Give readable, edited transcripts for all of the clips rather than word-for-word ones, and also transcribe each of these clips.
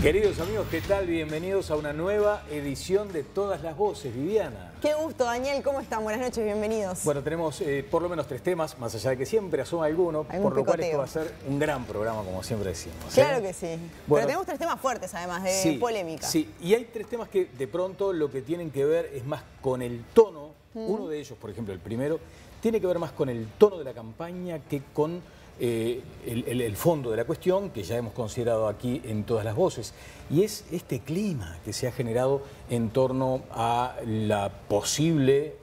Queridos amigos, ¿qué tal? Bienvenidos a una nueva edición de Todas las Voces. Viviana. Qué gusto, Daniel. ¿Cómo están? Buenas noches, bienvenidos. Bueno, tenemos por lo menos 3 temas, más allá de que siempre asoma alguno, por lo cual esto va a ser un gran programa, como siempre decimos. Claro que sí. Bueno, pero tenemos 3 temas fuertes, además, de polémica. Sí, y hay 3 temas que de pronto lo que tienen que ver es más con el tono. Uno de ellos, por ejemplo, el primero, tiene que ver más con el tono de la campaña que con el fondo de la cuestión, que ya hemos considerado aquí en Todas las Voces, y es este clima que se ha generado en torno a la posible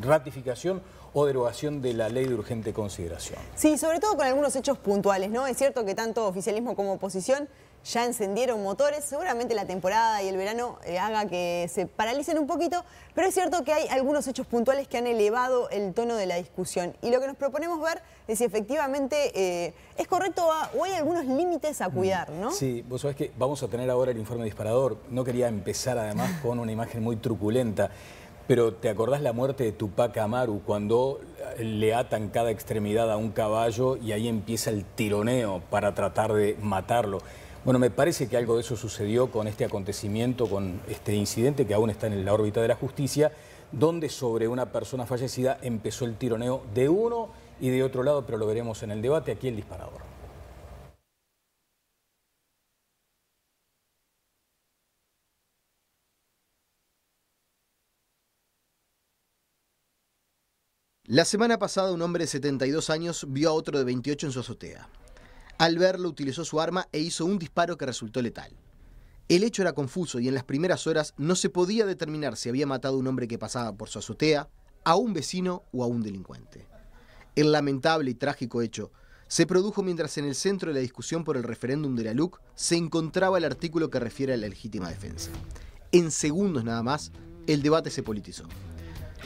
ratificación o derogación de la ley de urgente consideración. Sí, sobre todo con algunos hechos puntuales, ¿no? Es cierto que tanto oficialismo como oposición ya encendieron motores, seguramente la temporada y el verano haga que se paralicen un poquito, pero es cierto que hay algunos hechos puntuales que han elevado el tono de la discusión. Y lo que nos proponemos ver es si efectivamente es correcto o hay algunos límites a cuidar, ¿no? Sí, vos sabés que vamos a tener ahora el informe disparador. No quería empezar además con una imagen muy truculenta, pero ¿te acordás la muerte de Tupac Amaru cuando le atan cada extremidad a un caballo y ahí empieza el tironeo para tratar de matarlo? Bueno, me parece que algo de eso sucedió con este acontecimiento, con este incidente que aún está en la órbita de la justicia, donde sobre una persona fallecida empezó el tironeo de uno y de otro lado, pero lo veremos en el debate. Aquí el disparador. La semana pasada un hombre de 72 años vio a otro de 28 en su azotea. Al verlo utilizó su arma e hizo un disparo que resultó letal. El hecho era confuso y en las primeras horas no se podía determinar si había matado a un hombre que pasaba por su azotea, a un vecino o a un delincuente. El lamentable y trágico hecho se produjo mientras en el centro de la discusión por el referéndum de la LUC se encontraba el artículo que refiere a la legítima defensa. En segundos nada más, el debate se politizó.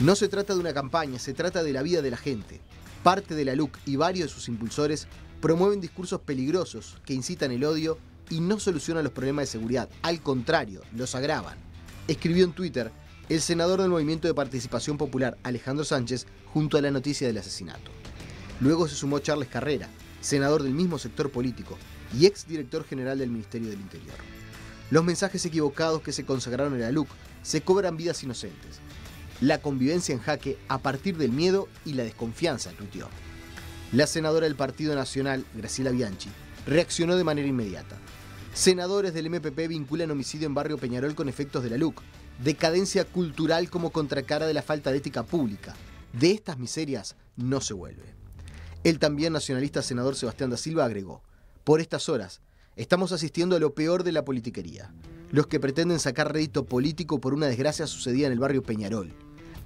No se trata de una campaña, se trata de la vida de la gente. Parte de la LUC y varios de sus impulsores promueven discursos peligrosos que incitan el odio y no solucionan los problemas de seguridad. Al contrario, los agravan. Escribió en Twitter el senador del Movimiento de Participación Popular, Alejandro Sánchez, junto a la noticia del asesinato. Luego se sumó Charles Carrera, senador del mismo sector político y exdirector general del Ministerio del Interior. Los mensajes equivocados que se consagraron en la LUC se cobran vidas inocentes. La convivencia en jaque a partir del miedo y la desconfianza, tuiteó. La senadora del Partido Nacional, Graciela Bianchi, reaccionó de manera inmediata. Senadores del MPP vinculan homicidio en Barrio Peñarol con efectos de la LUC, decadencia cultural como contracara de la falta de ética pública. De estas miserias no se vuelve. El también nacionalista senador Sebastián da Silva agregó: por estas horas estamos asistiendo a lo peor de la politiquería. Los que pretenden sacar rédito político por una desgracia sucedida en el Barrio Peñarol.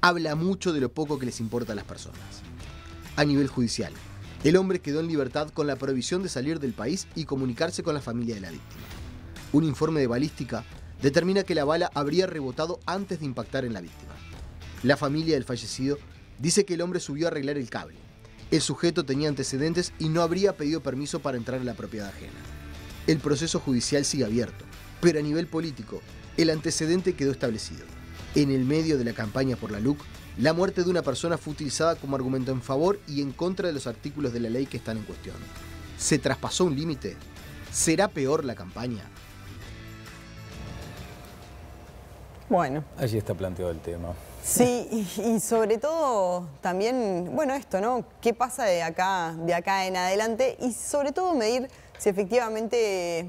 Habla mucho de lo poco que les importa a las personas. A nivel judicial, el hombre quedó en libertad con la prohibición de salir del país y comunicarse con la familia de la víctima. Un informe de balística determina que la bala habría rebotado antes de impactar en la víctima. La familia del fallecido dice que el hombre subió a arreglar el cable. El sujeto tenía antecedentes y no habría pedido permiso para entrar en la propiedad ajena. El proceso judicial sigue abierto, pero a nivel político, el antecedente quedó establecido. En el medio de la campaña por la LUC, la muerte de una persona fue utilizada como argumento en favor y en contra de los artículos de la ley que están en cuestión. ¿Se traspasó un límite? ¿Será peor la campaña? Bueno. Allí está planteado el tema. Sí, y sobre todo también, bueno, esto, ¿no? ¿Qué pasa de acá en adelante? Y sobre todo medir si efectivamente,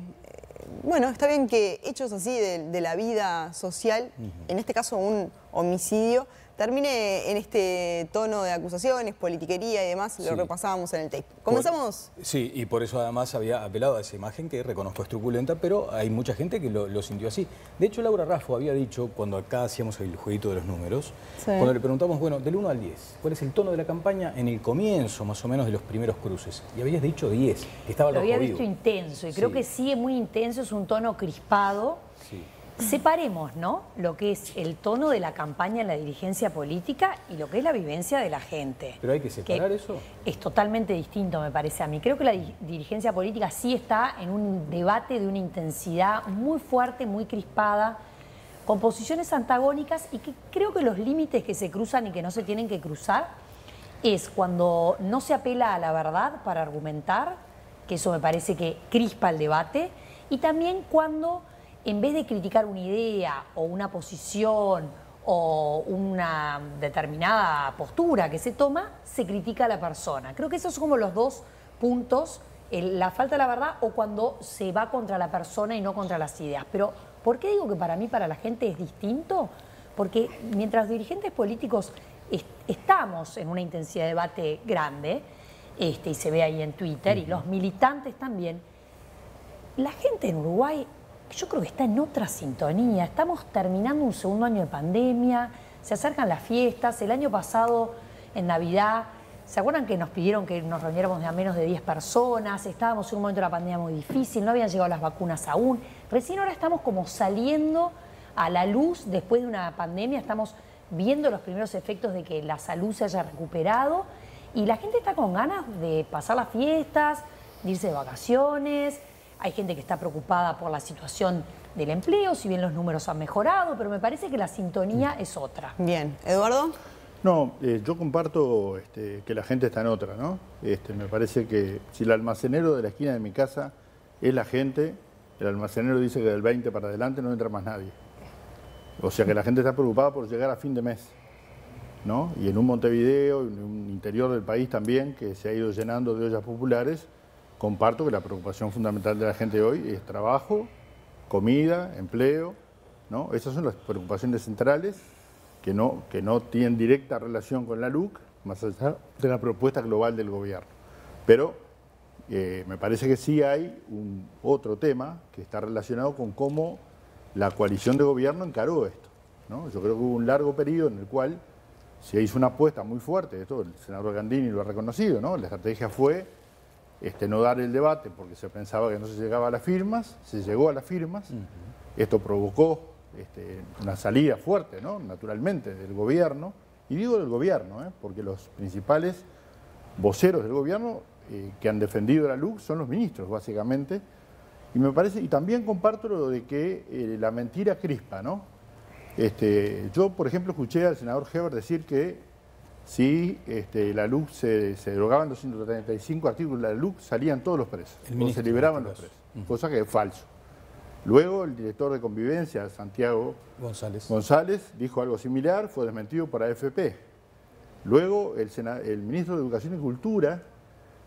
bueno, está bien que hechos así de la vida social, en este caso un homicidio, termine en este tono de acusaciones, politiquería y demás, lo repasábamos en el tape. ¿Comenzamos? Sí, y por eso además había apelado a esa imagen que reconozco es truculenta, pero hay mucha gente que lo sintió así. De hecho, Laura Raffo había dicho, cuando acá hacíamos el jueguito de los números, cuando le preguntamos, bueno, del 1 al 10, ¿cuál es el tono de la campaña en el comienzo, más o menos, de los primeros cruces? Y habías dicho 10, que estaba el rojo vivo. Lo había visto intenso, y creo que sigue muy intenso, es un tono crispado. Sí. Separemos, ¿no?, lo que es el tono de la campaña en la dirigencia política y lo que es la vivencia de la gente. ¿Pero hay que separar eso? Es totalmente distinto, me parece a mí. Creo que la dirigencia política sí está en un debate de una intensidad muy fuerte, muy crispada, con posiciones antagónicas, y que creo que los límites que se cruzan y que no se tienen que cruzar es cuando no se apela a la verdad para argumentar, que eso me parece que crispa el debate, Y también cuando, en vez de criticar una idea o una posición o una determinada postura que se toma, se critica a la persona. Creo que esos son como los dos puntos, la falta de la verdad o cuando se va contra la persona y no contra las ideas. Pero, ¿por qué digo que para mí, para la gente es distinto? Porque mientras los dirigentes políticos estamos en una intensidad de debate grande, y se ve ahí en Twitter, y los militantes también, la gente en Uruguay, yo creo que está en otra sintonía. Estamos terminando un segundo año de pandemia, se acercan las fiestas. El año pasado, en Navidad, ¿se acuerdan que nos pidieron que nos reuniéramos de a menos de 10 personas? Estábamos en un momento de la pandemia muy difícil, no habían llegado las vacunas aún. Recién ahora estamos como saliendo a la luz después de una pandemia, estamos viendo los primeros efectos de que la salud se haya recuperado y la gente está con ganas de pasar las fiestas, de irse de vacaciones. Hay gente que está preocupada por la situación del empleo, si bien los números han mejorado, pero me parece que la sintonía es otra. Bien. ¿Eduardo? No, yo comparto que la gente está en otra, ¿no? Me parece que si el almacenero de la esquina de mi casa es la gente, el almacenero dice que del 20 para adelante no entra más nadie. O sea que la gente está preocupada por llegar a fin de mes, ¿no? Y en un Montevideo, en un interior del país también, que se ha ido llenando de ollas populares, comparto que la preocupación fundamental de la gente hoy es trabajo, comida, empleo, ¿no? Esas son las preocupaciones centrales que no tienen directa relación con la LUC, más allá de la propuesta global del gobierno. Pero me parece que sí hay otro tema que está relacionado con cómo la coalición de gobierno encaró esto, ¿no? Yo creo que hubo un largo periodo en el cual se hizo una apuesta muy fuerte, esto el senador Gandini lo ha reconocido, ¿no? La estrategia fue no dar el debate porque se pensaba que no se llegaba a las firmas, se llegó a las firmas, esto provocó una salida fuerte, ¿no? Naturalmente, del gobierno, y digo del gobierno, porque los principales voceros del gobierno que han defendido la LUC son los ministros, básicamente, y me parece, y también comparto lo de que la mentira crispa, ¿no? Yo, por ejemplo, escuché al senador Heber decir que si la LUC se derogaban los 135 artículos de la LUC, salían todos los presos, o se liberaban los presos, cosa que es falso. Luego el director de Convivencia, Santiago González, dijo algo similar, fue desmentido por AFP. Luego el ministro de Educación y Cultura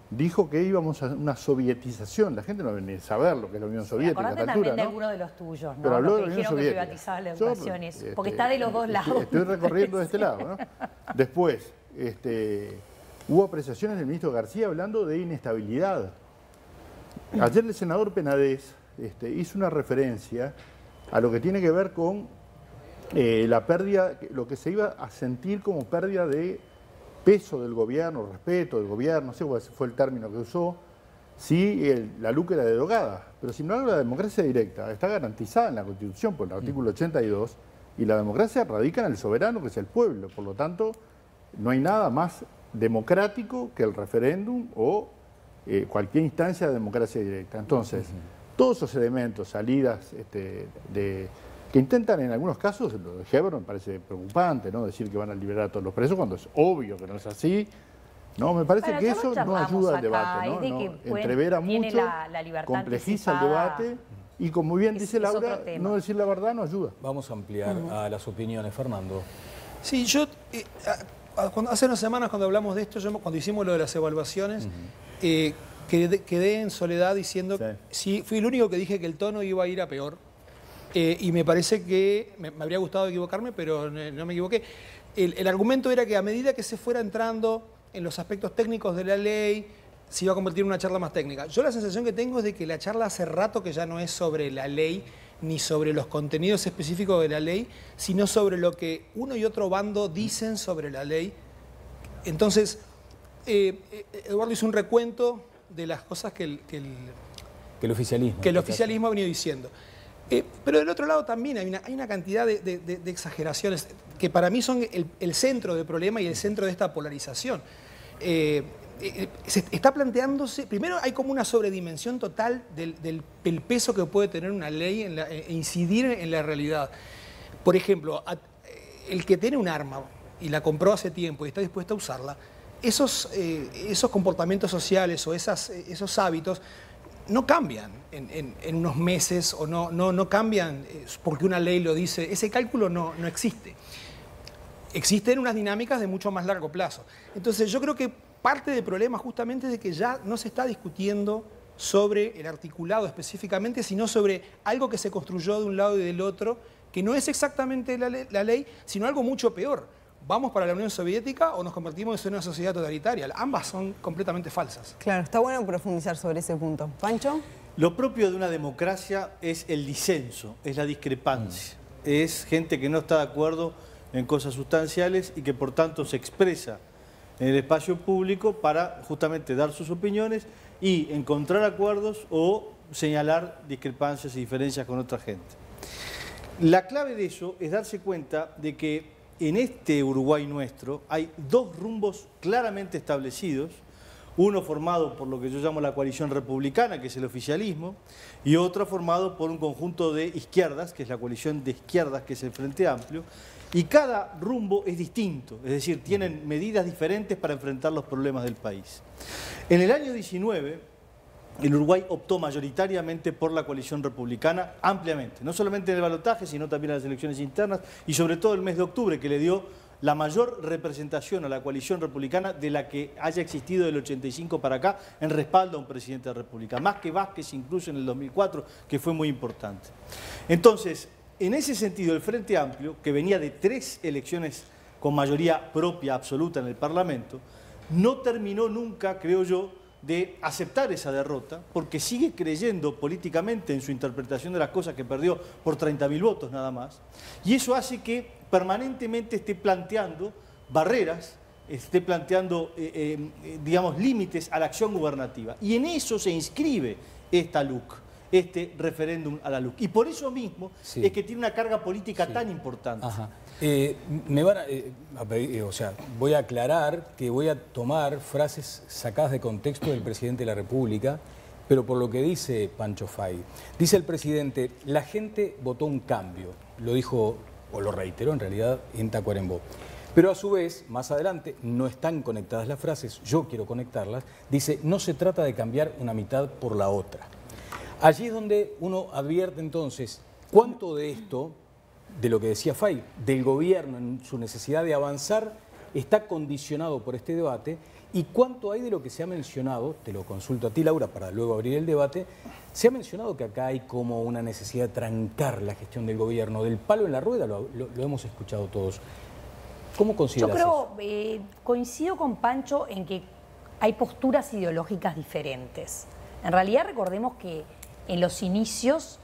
dijo que íbamos a una sovietización. La gente no debe ni saber lo que es la Unión Soviética. Acordate también de alguno de los tuyos, ¿no? Pero habló Los de que la Unión dijeron que Soviética. privatizaba la educación, porque está de los dos lados. Estoy recorriendo de este lado, ¿no? Después, hubo apreciaciones del ministro García hablando de inestabilidad. Ayer el senador Penades hizo una referencia a lo que tiene que ver con la pérdida, lo que se iba a sentir como pérdida de peso del gobierno, respeto del gobierno, no sé cuál fue el término que usó, si la LUC era derogada. Pero sin embargo la democracia directa está garantizada en la Constitución por el artículo 82 y la democracia radica en el soberano, que es el pueblo. Por lo tanto, no hay nada más democrático que el referéndum o cualquier instancia de democracia directa. Entonces, todos esos elementos, salidas que intentan en algunos casos, lo de Heber me parece preocupante, ¿no? Decir que van a liberar a todos los presos cuando es obvio que no es así. No, me parece que eso no ayuda al debate, ¿no? Entrevera mucho, complejiza el debate y como bien dice Laura, no decir la verdad no ayuda. Vamos a ampliar a las opiniones. Fernando. Sí, yo hace unas semanas cuando hablamos de esto, cuando hicimos lo de las evaluaciones, quedé en soledad diciendo, sí, fui el único que dije que el tono iba a ir a peor. Y me parece que me habría gustado equivocarme, pero no me equivoqué. El argumento era que a medida que se fuera entrando en los aspectos técnicos de la ley, se iba a convertir en una charla más técnica. Yo la sensación que tengo es de que la charla hace rato que ya no es sobre la ley, ni sobre los contenidos específicos de la ley, sino sobre lo que uno y otro bando dicen sobre la ley. Entonces, Eduardo hizo un recuento de las cosas que el oficialismo ha venido diciendo. Pero del otro lado también hay una cantidad de exageraciones que para mí son el centro del problema y el centro de esta polarización. Se está planteándose, primero hay como una sobredimensión total del peso que puede tener una ley e incidir en la realidad. Por ejemplo, el que tiene un arma y la compró hace tiempo y está dispuesto a usarla, esos comportamientos sociales o esos hábitos no cambian en unos meses o no cambian porque una ley lo dice. Ese cálculo no existe. Existen unas dinámicas de mucho más largo plazo. Entonces yo creo que parte del problema justamente es de que ya no se está discutiendo sobre el articulado específicamente, sino sobre algo que se construyó de un lado y del otro, que no es exactamente la ley, sino algo mucho peor. ¿Vamos para la Unión Soviética o nos convertimos en una sociedad totalitaria? Ambas son completamente falsas. Claro, está bueno profundizar sobre ese punto. ¿Pancho? Lo propio de una democracia es el disenso, es la discrepancia. Es gente que no está de acuerdo en cosas sustanciales y que por tanto se expresa en el espacio público para justamente dar sus opiniones y encontrar acuerdos o señalar discrepancias y diferencias con otra gente. La clave de eso es darse cuenta de que en este Uruguay nuestro hay dos rumbos claramente establecidos, uno formado por lo que yo llamo la coalición republicana, que es el oficialismo, y otro formado por un conjunto de izquierdas, que es la coalición de izquierdas, que es el Frente Amplio, y cada rumbo es distinto, es decir, tienen medidas diferentes para enfrentar los problemas del país. En el año 19, el Uruguay optó mayoritariamente por la coalición republicana ampliamente, no solamente en el balotaje, sino también en las elecciones internas y sobre todo el mes de octubre, que le dio la mayor representación a la coalición republicana de la que haya existido del 85 para acá en respaldo a un presidente de la República, más que Vázquez incluso en el 2004, que fue muy importante. Entonces, en ese sentido, el Frente Amplio, que venía de 3 elecciones con mayoría propia absoluta en el Parlamento, no terminó nunca, creo yo, de aceptar esa derrota, porque sigue creyendo políticamente en su interpretación de las cosas, que perdió por 30.000 votos nada más, y eso hace que permanentemente esté planteando barreras, esté planteando, digamos, límites a la acción gubernativa. Y en eso se inscribe esta LUC, este referéndum a la LUC. Y por eso mismo es que tiene una carga política tan importante. Ajá. Me van a pedir, o sea, voy a aclarar que voy a tomar frases sacadas de contexto del presidente de la República, pero por lo que dice Pancho Fay. Dice el presidente, la gente votó un cambio, lo dijo, o lo reiteró en realidad, en Tacuarembó. Pero a su vez, más adelante, no están conectadas las frases, yo quiero conectarlas, dice, no se trata de cambiar una mitad por la otra. Allí es donde uno advierte entonces cuánto de esto, de lo que decía Fay, del gobierno en su necesidad de avanzar, está condicionado por este debate y cuánto hay de lo que se ha mencionado, te lo consulto a ti, Laura, para luego abrir el debate, se ha mencionado que acá hay como una necesidad de trancar la gestión del gobierno, del palo en la rueda, lo hemos escuchado todos. ¿Cómo consideras eso? Yo creo, coincido con Pancho en que hay posturas ideológicas diferentes. En realidad recordemos que en los inicios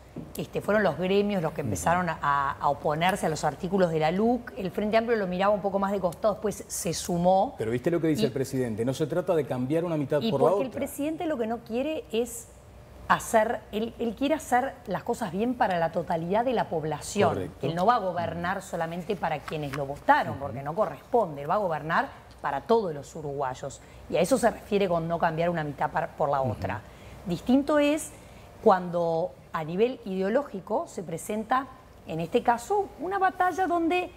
fueron los gremios los que empezaron a oponerse a los artículos de la LUC. El Frente Amplio lo miraba un poco más de costado, después se sumó. Pero viste lo que dice el presidente, no se trata de cambiar una mitad por la otra. Y porque el presidente lo que no quiere es hacer, él quiere hacer las cosas bien para la totalidad de la población. Correcto. Él no va a gobernar solamente para quienes lo votaron, porque no corresponde, él va a gobernar para todos los uruguayos. Y a eso se refiere con no cambiar una mitad por la otra. Distinto es cuando a nivel ideológico se presenta, en este caso, una batalla donde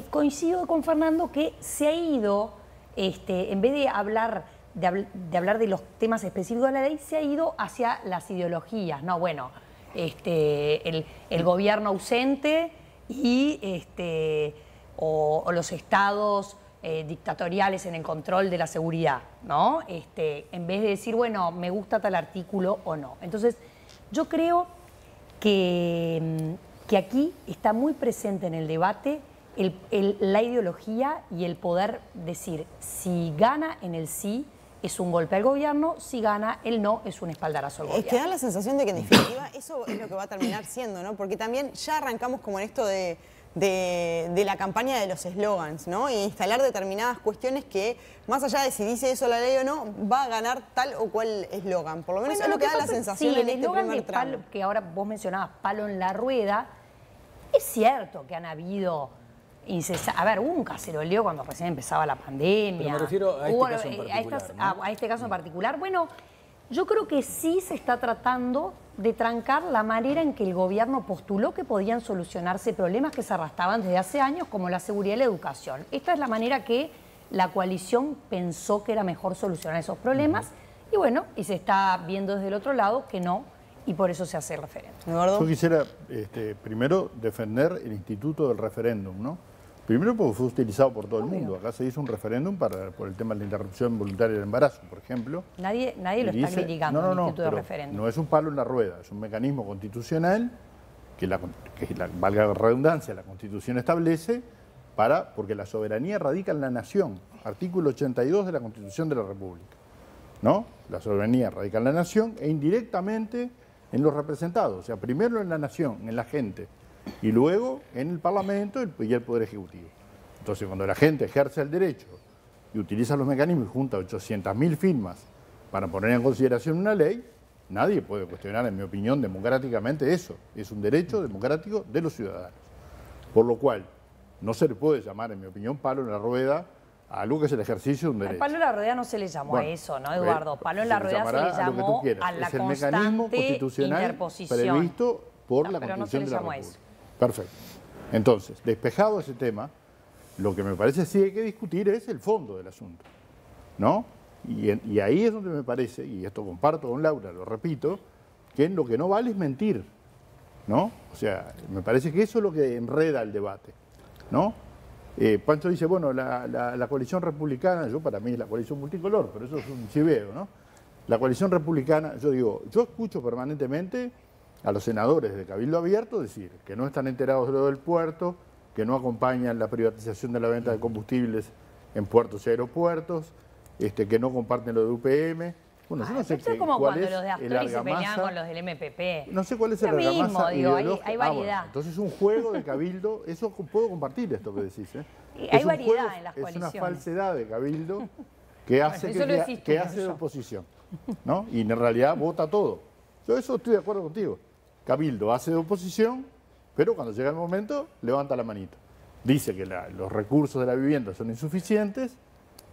coincido con Fernando que se ha ido, en vez de hablar de los temas específicos de la ley, se ha ido hacia las ideologías. No, bueno, el gobierno ausente y o los estados dictatoriales en el control de la seguridad, ¿no? En vez de decir, bueno, me gusta tal artículo o no. Entonces, yo creo que aquí está muy presente en el debate la ideología y el poder decir, si gana en el sí, es un golpe al gobierno, si gana el no, es un espaldarazo al gobierno. Es que da la sensación de que en definitiva eso es lo que va a terminar siendo, ¿no? Porque también ya arrancamos como en esto de la campaña de los eslogans, ¿no? Y instalar determinadas cuestiones que, más allá de si dice eso la ley o no, va a ganar tal o cual eslogan. Por lo menos es lo que da la sensación en este primer tramo. Que ahora vos mencionabas, palo en la rueda, es cierto que han habido... A ver, hubo un caceroleo cuando recién empezaba la pandemia. Pero me refiero a este caso en particular, ¿no? A este caso en particular. Bueno, yo creo que sí se está tratando de trancar la manera en que el gobierno postuló que podían solucionarse problemas que se arrastraban desde hace años, como la seguridad y la educación. Esta es la manera que la coalición pensó que era mejor solucionar esos problemas Y bueno, y se está viendo desde el otro lado que no, y por eso se hace el referéndum. Eduardo. Yo quisiera primero defender el instituto del referéndum, ¿no? Primero porque fue utilizado por todo el mundo. Acá se hizo un referéndum por el tema de la interrupción voluntaria del embarazo, por ejemplo. Nadie lo está criticando, el instituto del referéndum. No es un palo en la rueda, es un mecanismo constitucional que valga la redundancia, la Constitución establece porque la soberanía radica en la nación. Artículo 82 de la Constitución de la República, ¿no? La soberanía radica en la nación e indirectamente en los representados. O sea, primero en la nación, en la gente, y luego en el Parlamento y el Poder Ejecutivo. Entonces, cuando la gente ejerce el derecho y utiliza los mecanismos y junta 800.000 firmas para poner en consideración una ley, nadie puede cuestionar, en mi opinión, democráticamente eso. Es un derecho democrático de los ciudadanos. Por lo cual, no se le puede llamar, en mi opinión, palo en la rueda a algo que es el ejercicio de un derecho. Al palo en la rueda no se le llamó a eso, ¿no, Eduardo? Palo en la rueda se le llamó a la es el mecanismo constitucional interposición. previsto por la Constitución de la República. Perfecto. Entonces, despejado ese tema, lo que me parece sí hay que discutir es el fondo del asunto, ¿no? Y ahí es donde me parece, y esto comparto con Laura, lo repito, que lo que no vale es mentir, ¿no? O sea, me parece que eso es lo que enreda el debate, ¿no? Pancho dice, bueno, la coalición republicana, para mí es la coalición multicolor, pero eso es un chiveo, ¿no? La coalición republicana, yo escucho permanentemente a los senadores de Cabildo Abierto decir que no están enterados de lo del puerto, que no acompañan la privatización de la venta de combustibles en puertos y aeropuertos, que no comparten lo de UPM. Bueno, yo no sé es como cuando los de Astori se peleaban con los del MPP. No sé cuál es el mismo, digo, hay variedad. Bueno, entonces es un juego de Cabildo, eso puedo compartir esto que decís. Hay variedad en las coaliciones. Es una falsedad de Cabildo que hace, que hace de oposición, ¿no? Y en realidad vota todo. Yo eso estoy de acuerdo contigo. Cabildo hace de oposición, pero cuando llega el momento levanta la manita. Dice que los recursos de la vivienda son insuficientes,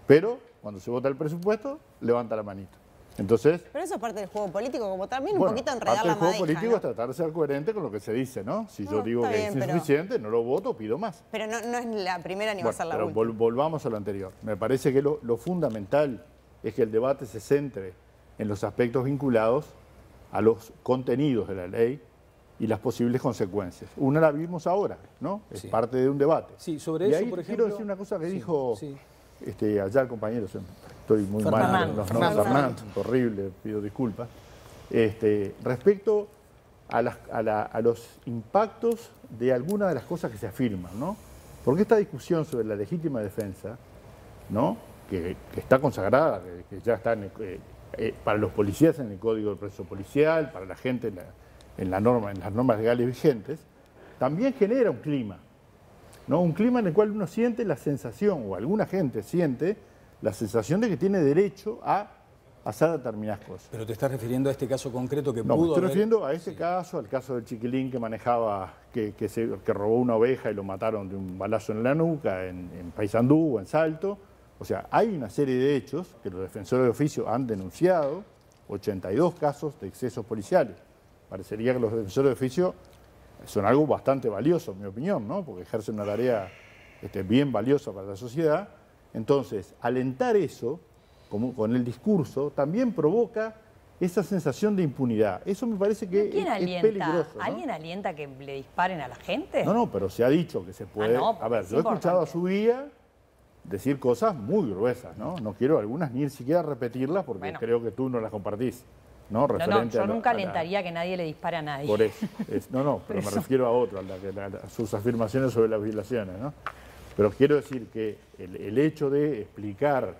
pero cuando se vota el presupuesto, levanta la manita. Entonces, pero eso es parte del juego político, como también un poquito enredar la madeja. El juego político es tratar de ser coherente con lo que se dice, ¿no? Si yo digo que es insuficiente, no lo voto, pido más. Pero no es la primera ni va a ser la última. Pero volvamos a lo anterior. Me parece que lo fundamental es que el debate se centre en los aspectos vinculados a los contenidos de la ley y las posibles consecuencias. Una la vimos ahora, ¿no? Es parte de un debate. Sí, sobre y eso, ahí por ejemplo... quiero decir una cosa que dijo allá el compañero, estoy muy mal, Fernando, horrible, pido disculpas. Respecto a los impactos de algunas de las cosas que se afirman, ¿no? Porque esta discusión sobre la legítima defensa, ¿no? Que está consagrada, que ya está para los policías en el Código del Proceso Policial, para la gente en las normas legales vigentes, también genera un clima, ¿no? Un clima en el cual uno siente la sensación, o alguna gente siente la sensación de que tiene derecho a hacer determinadas cosas. Pero te estás refiriendo a este caso concreto que no, pudo me estoy refiriendo a ese caso, al caso del chiquilín que manejaba, que robó una oveja y lo mataron de un balazo en la nuca, en Paysandú o en Salto. O sea, hay una serie de hechos que los defensores de oficio han denunciado, 82 casos de excesos policiales. Parecería que los defensores de oficio son algo bastante valioso, en mi opinión, ¿no? Porque ejercen una tarea bien valiosa para la sociedad. Entonces, alentar eso, con el discurso, también provoca esa sensación de impunidad. Eso me parece que es peligroso, ¿no? ¿Alguien alienta que le disparen a la gente? No, pero se ha dicho que se puede... a ver, yo he escuchado a su guía decir cosas muy gruesas, ¿no? No quiero algunas ni siquiera repetirlas porque creo que tú no las compartís, ¿no? Yo nunca alentaría que nadie le dispare a nadie. Por eso. Pero me refiero a otro, a sus afirmaciones sobre las violaciones, ¿no? Pero quiero decir que el hecho de explicar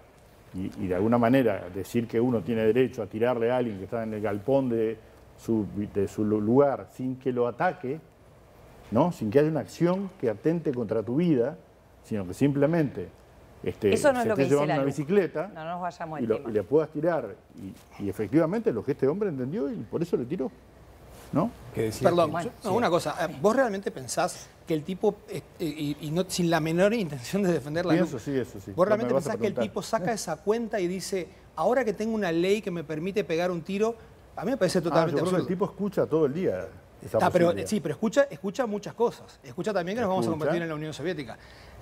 y de alguna manera decir que uno tiene derecho a tirarle a alguien que está en el galpón de su lugar sin que lo ataque, ¿no? Sin que haya una acción que atente contra tu vida, sino que simplemente eso no es lo que esté llevando dice una bicicleta no nos vayamos y le puedas tirar. Y efectivamente lo que este hombre entendió y por eso le tiró, ¿no? Perdón, una cosa. ¿Vos realmente pensás que el tipo, y no, sin la menor intención de defenderla, eso sí. vos realmente pensás que el tipo saca esa cuenta y dice, ahora que tengo una ley que me permite pegar un tiro, a mí me parece totalmente yo creo absurdo? que el tipo escucha todo el día. esa pero, posibilidad. sí, pero escucha muchas cosas. Escucha también que nos vamos a convertir en la Unión Soviética.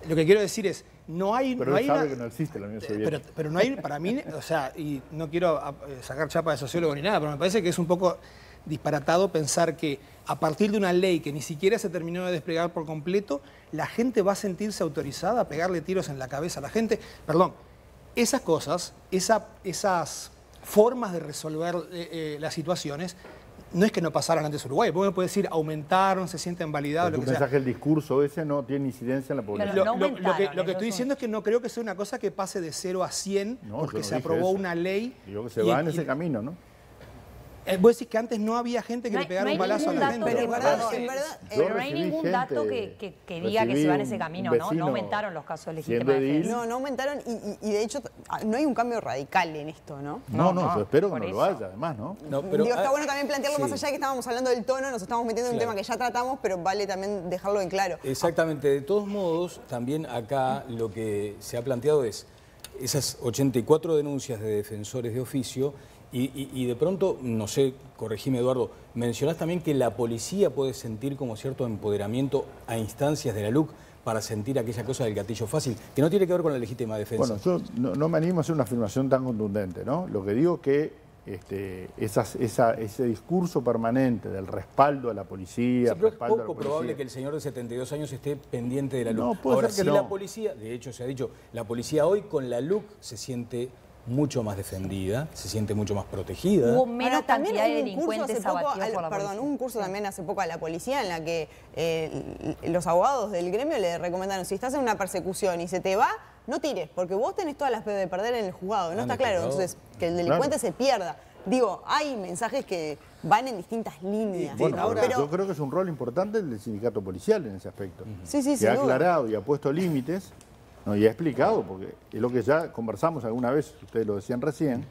Lo que quiero decir es, no hay... Pero no él hay sabe una- que no existe la Unión Soviética. pero no hay, para mí, o sea, y no quiero sacar chapa de sociólogo ni nada, pero me parece que es un poco disparatado pensar que a partir de una ley que ni siquiera se terminó de desplegar por completo, la gente va a sentirse autorizada a pegarle tiros en la cabeza a la gente. Perdón, esas cosas, esas formas de resolver las situaciones, no es que no pasaran antes en Uruguay, porque uno puede decir aumentaron, se sienten validados, Pero lo tu que sea. mensaje, el discurso ese no tiene incidencia en la población. Pero Lo, no lo- aumentaron, lo que eso estoy es diciendo es que no creo que sea una cosa que pase de 0 a 100 No, yo porque no se dije aprobó eso. una ley. Digo que se y- va en y- ese camino, ¿no? Vos decís que antes no había gente que No le hay- pegara no hay un balazo a ningún la dato gente. Pero en verdad, Yo Pero no hay recibí ningún gente, dato que diga que se va en ese camino, ¿no? No aumentaron los casos de legítima siendo edil. defensa. No aumentaron y de hecho no hay un cambio radical en esto, ¿no? No, yo espero que por no eso. lo haya, además, ¿no? No, pero, Digo, está bueno también plantearlo más sí. allá de que estábamos hablando del tono, nos estamos metiendo en un Claro. tema que ya tratamos, pero vale también dejarlo en claro. Exactamente. De todos modos, también acá lo que se ha planteado es esas 84 denuncias de defensores de oficio y de pronto, no sé, corregime Eduardo, mencionás también que la policía puede sentir como cierto empoderamiento a instancias de la LUC para sentir aquella cosa del gatillo fácil, que no tiene que ver con la legítima defensa. Bueno, yo no me animo a hacer una afirmación tan contundente, ¿no? Lo que digo es que ese discurso permanente del respaldo a la policía, Sí, pero es respaldo a la poco policía, probable que el señor de 72 años esté pendiente de la LUC. No, puede Ahora, ser que sí no. la policía, de hecho se ha dicho, la policía hoy con la LUC se siente mucho más defendida, se siente mucho más protegida. Hubo menos Ahora, también cantidad de hubo un curso delincuentes hace poco abatidos por la policía. un curso también hace poco a la policía en la que los abogados del gremio le recomendaron, si estás en una persecución y se te va, no tires, porque vos tenés todas las de perder en el juzgado, no Han está claro, explicado. entonces que el delincuente se pierda. Digo, hay mensajes que van en distintas líneas. Bueno, ahora- pero yo creo que es un rol importante el del sindicato policial en ese aspecto. Sí, sí, que sin ha duda. aclarado y ha puesto límites, ¿no? Y ha explicado, porque es lo que ya conversamos alguna vez, ustedes lo decían recién,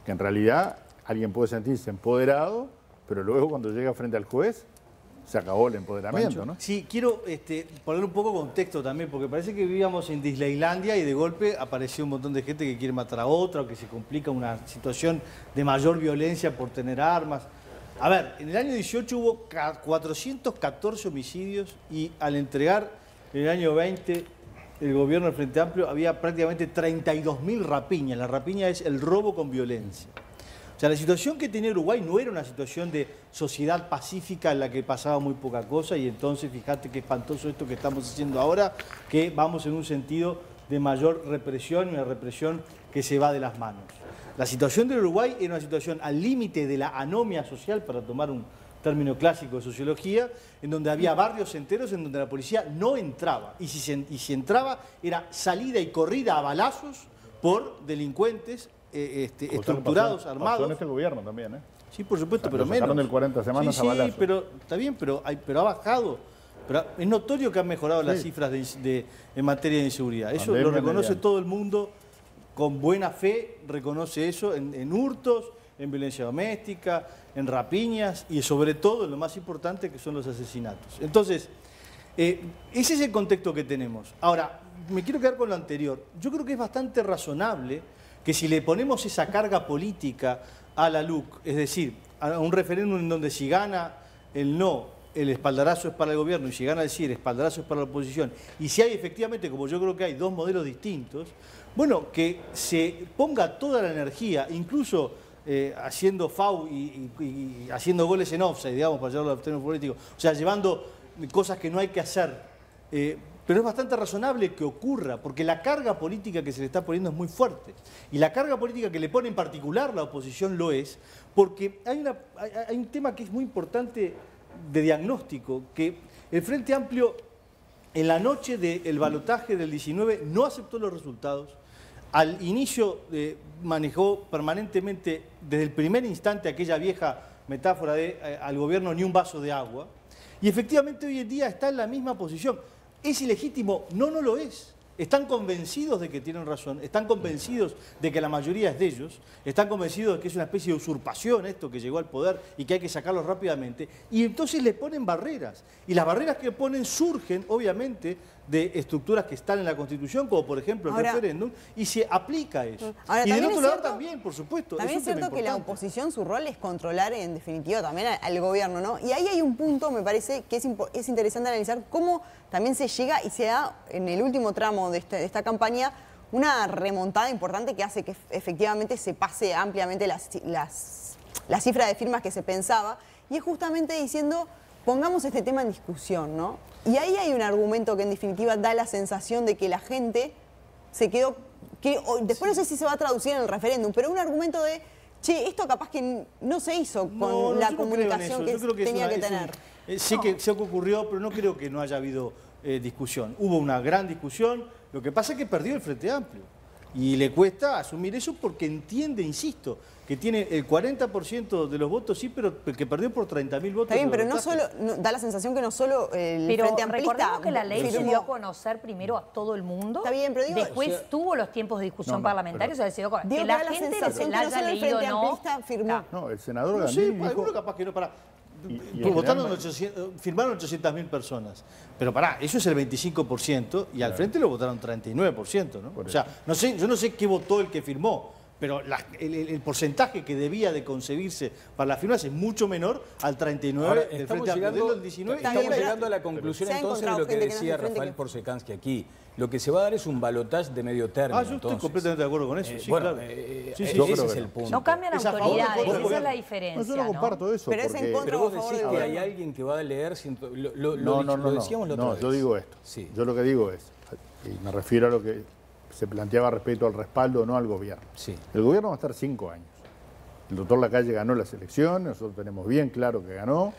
que en realidad alguien puede sentirse empoderado, pero luego cuando llega frente al juez, se acabó el empoderamiento, ¿no? Sí, quiero poner un poco contexto también, porque parece que vivíamos en Disneylandia y de golpe apareció un montón de gente que quiere matar a otra o que se complica una situación de mayor violencia por tener armas. A ver, en el año 18 hubo 414 homicidios y al entregar en el año 20 el gobierno del Frente Amplio había prácticamente 32.000 rapiñas. La rapiña es el robo con violencia. O sea, la situación que tenía Uruguay no era una situación de sociedad pacífica en la que pasaba muy poca cosa y entonces fíjate qué espantoso esto que estamos haciendo ahora, que vamos en un sentido de mayor represión y una represión que se va de las manos. La situación del Uruguay era una situación al límite de la anomia social, para tomar un término clásico de sociología, en donde había barrios enteros en donde la policía no entraba. Y si entraba, era salida y corrida a balazos por delincuentes estructurados, armados. Pasó en este gobierno también, ¿eh? Sí, por supuesto, Lo pero sacaron menos. del 40 semanas sí, a balazos. Sí, pero está bien, pero ha bajado. Pero es notorio que han mejorado las Sí. cifras en materia de inseguridad. Eso Pandemia lo reconoce mediante. todo el mundo con buena fe, reconoce eso en hurtos, en violencia doméstica, en rapiñas y sobre todo, lo más importante, que son los asesinatos. Entonces, ese es el contexto que tenemos. Ahora, me quiero quedar con lo anterior. Yo creo que es bastante razonable que si le ponemos esa carga política a la LUC, es decir, a un referéndum en donde si gana el no, el espaldarazo es para el gobierno y si gana el sí, el espaldarazo es para la oposición, y si hay efectivamente, como yo creo que hay, dos modelos distintos, bueno, que se ponga toda la energía, incluso haciendo FAU y haciendo goles en offside, digamos, para llevarlo al término político, o sea, llevando cosas que no hay que hacer, pero es bastante razonable que ocurra, porque la carga política que se le está poniendo es muy fuerte. Y la carga política que le pone en particular la oposición lo es, porque hay un tema que es muy importante de diagnóstico, que el Frente Amplio en la noche del balotaje del 19 no aceptó los resultados. Al inicio manejó permanentemente, desde el primer instante, aquella vieja metáfora de al gobierno ni un vaso de agua. Y efectivamente hoy en día está en la misma posición. ¿Es ilegítimo? No, no lo es. Están convencidos de que tienen razón, están convencidos de que la mayoría es de ellos, están convencidos de que es una especie de usurpación esto que llegó al poder y que hay que sacarlo rápidamente, y entonces le ponen barreras. Y las barreras que ponen surgen, obviamente, de estructuras que están en la Constitución, como por ejemplo el referéndum, y se aplica eso. Ahora, Y del otro lado cierto, también, por supuesto. También es un tema cierto que la importante. oposición, su rol es controlar en definitiva también al gobierno, ¿no? Y ahí hay un punto, me parece, que es interesante analizar cómo también se llega y se da en el último tramo de esta campaña una remontada importante que hace que efectivamente se pase ampliamente la cifra de firmas que se pensaba, y es justamente diciendo, pongamos este tema en discusión, ¿no? Y ahí hay un argumento que en definitiva da la sensación de que la gente se quedó, después no sé si se va a traducir en el referéndum, pero un argumento de, che, esto capaz que no se hizo con la comunicación que tenía que tener. Sí que se ocurrió, pero no creo que no haya habido discusión. Hubo una gran discusión, lo que pasa es que perdió el Frente Amplio. Y le cuesta asumir eso porque entiende, insisto, que tiene el 40% de los votos, sí, pero que perdió por 30.000 votos. Está bien, pero da la sensación que no solo el Frente Amplista... Recordemos que la ley se dio a conocer primero a todo el mundo. Está bien, pero digo... Después tuvo los tiempos de discusión parlamentaria, se dio que la gente la haya leído o no. Firmó. No, el senador Sí, Gandini dijo... alguno capaz que no, para... Y votaron firmaron 800.000 personas. Pero pará, eso es el 25% y al frente lo votaron 39%, ¿no? O sea, yo no sé qué votó el que firmó, pero el porcentaje que debía de concebirse para las firmas es mucho menor al 39% Ahora, del estamos Frente Amplio, llegando, del 19%. estamos llegando a la conclusión entonces de lo que decía Rafael Porsekansky aquí. Lo que se va a dar es un balotaje de medio término. Yo estoy completamente de acuerdo con eso. Sí, bueno, claro. ese es el punto. No cambian autoridades, esa es la diferencia. No, yo no comparto eso. Pero es en contra Pero o a vos favor decís del que hay gobierno. alguien que va a leer... No, decíamos la otra vez. yo digo esto. Sí. Yo lo que digo es, y me refiero a lo que se planteaba respecto al respaldo o no al gobierno. Sí. El gobierno va a estar 5 años. El doctor Lacalle ganó las elecciones, nosotros tenemos bien claro que ganó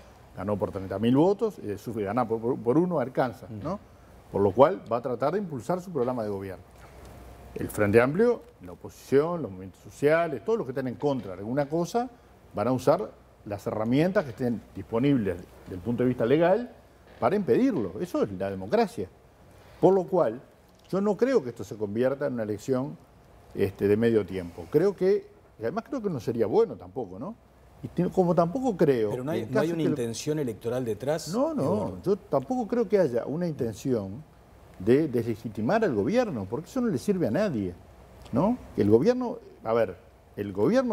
por 30.000 votos, y gana por uno Arkansas, ¿no? Por lo cual va a tratar de impulsar su programa de gobierno. El Frente Amplio, la oposición, los movimientos sociales, todos los que están en contra de alguna cosa, van a usar las herramientas que estén disponibles desde el punto de vista legal para impedirlo. Eso es la democracia. Por lo cual, yo no creo que esto se convierta en una elección de medio tiempo. Y además creo que no sería bueno tampoco, ¿no? Y como tampoco creo... Pero no hay una intención electoral detrás. No, yo tampoco creo que haya una intención de deslegitimar al gobierno, porque eso no le sirve a nadie, ¿no? El gobierno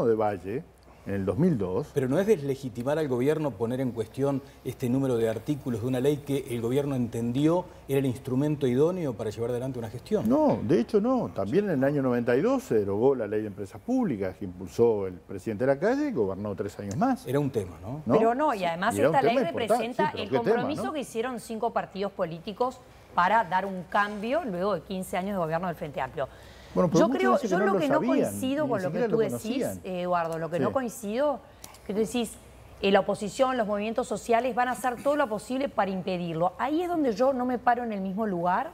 de Valle, en el 2002... Pero no es deslegitimar al gobierno poner en cuestión este número de artículos de una ley que el gobierno entendió era el instrumento idóneo para llevar adelante una gestión. No, de hecho no. También en el año 92 se derogó la ley de empresas públicas que impulsó el presidente de la Calle y gobernó 3 años más. Era un tema, ¿no? Pero no, y además era un esta ley tema importante, representa sí, pero el ¿qué compromiso tema, no? que hicieron 5 partidos políticos para dar un cambio luego de 15 años de gobierno del Frente Amplio. Bueno, pero muchos dicen que no lo lo que no sabían, coincido ni con lo que siquiera tú lo decís, conocían. Eduardo, lo que Sí. no coincido, que tú decís, la oposición, los movimientos sociales van a hacer todo lo posible para impedirlo. Ahí es donde yo no me paro en el mismo lugar,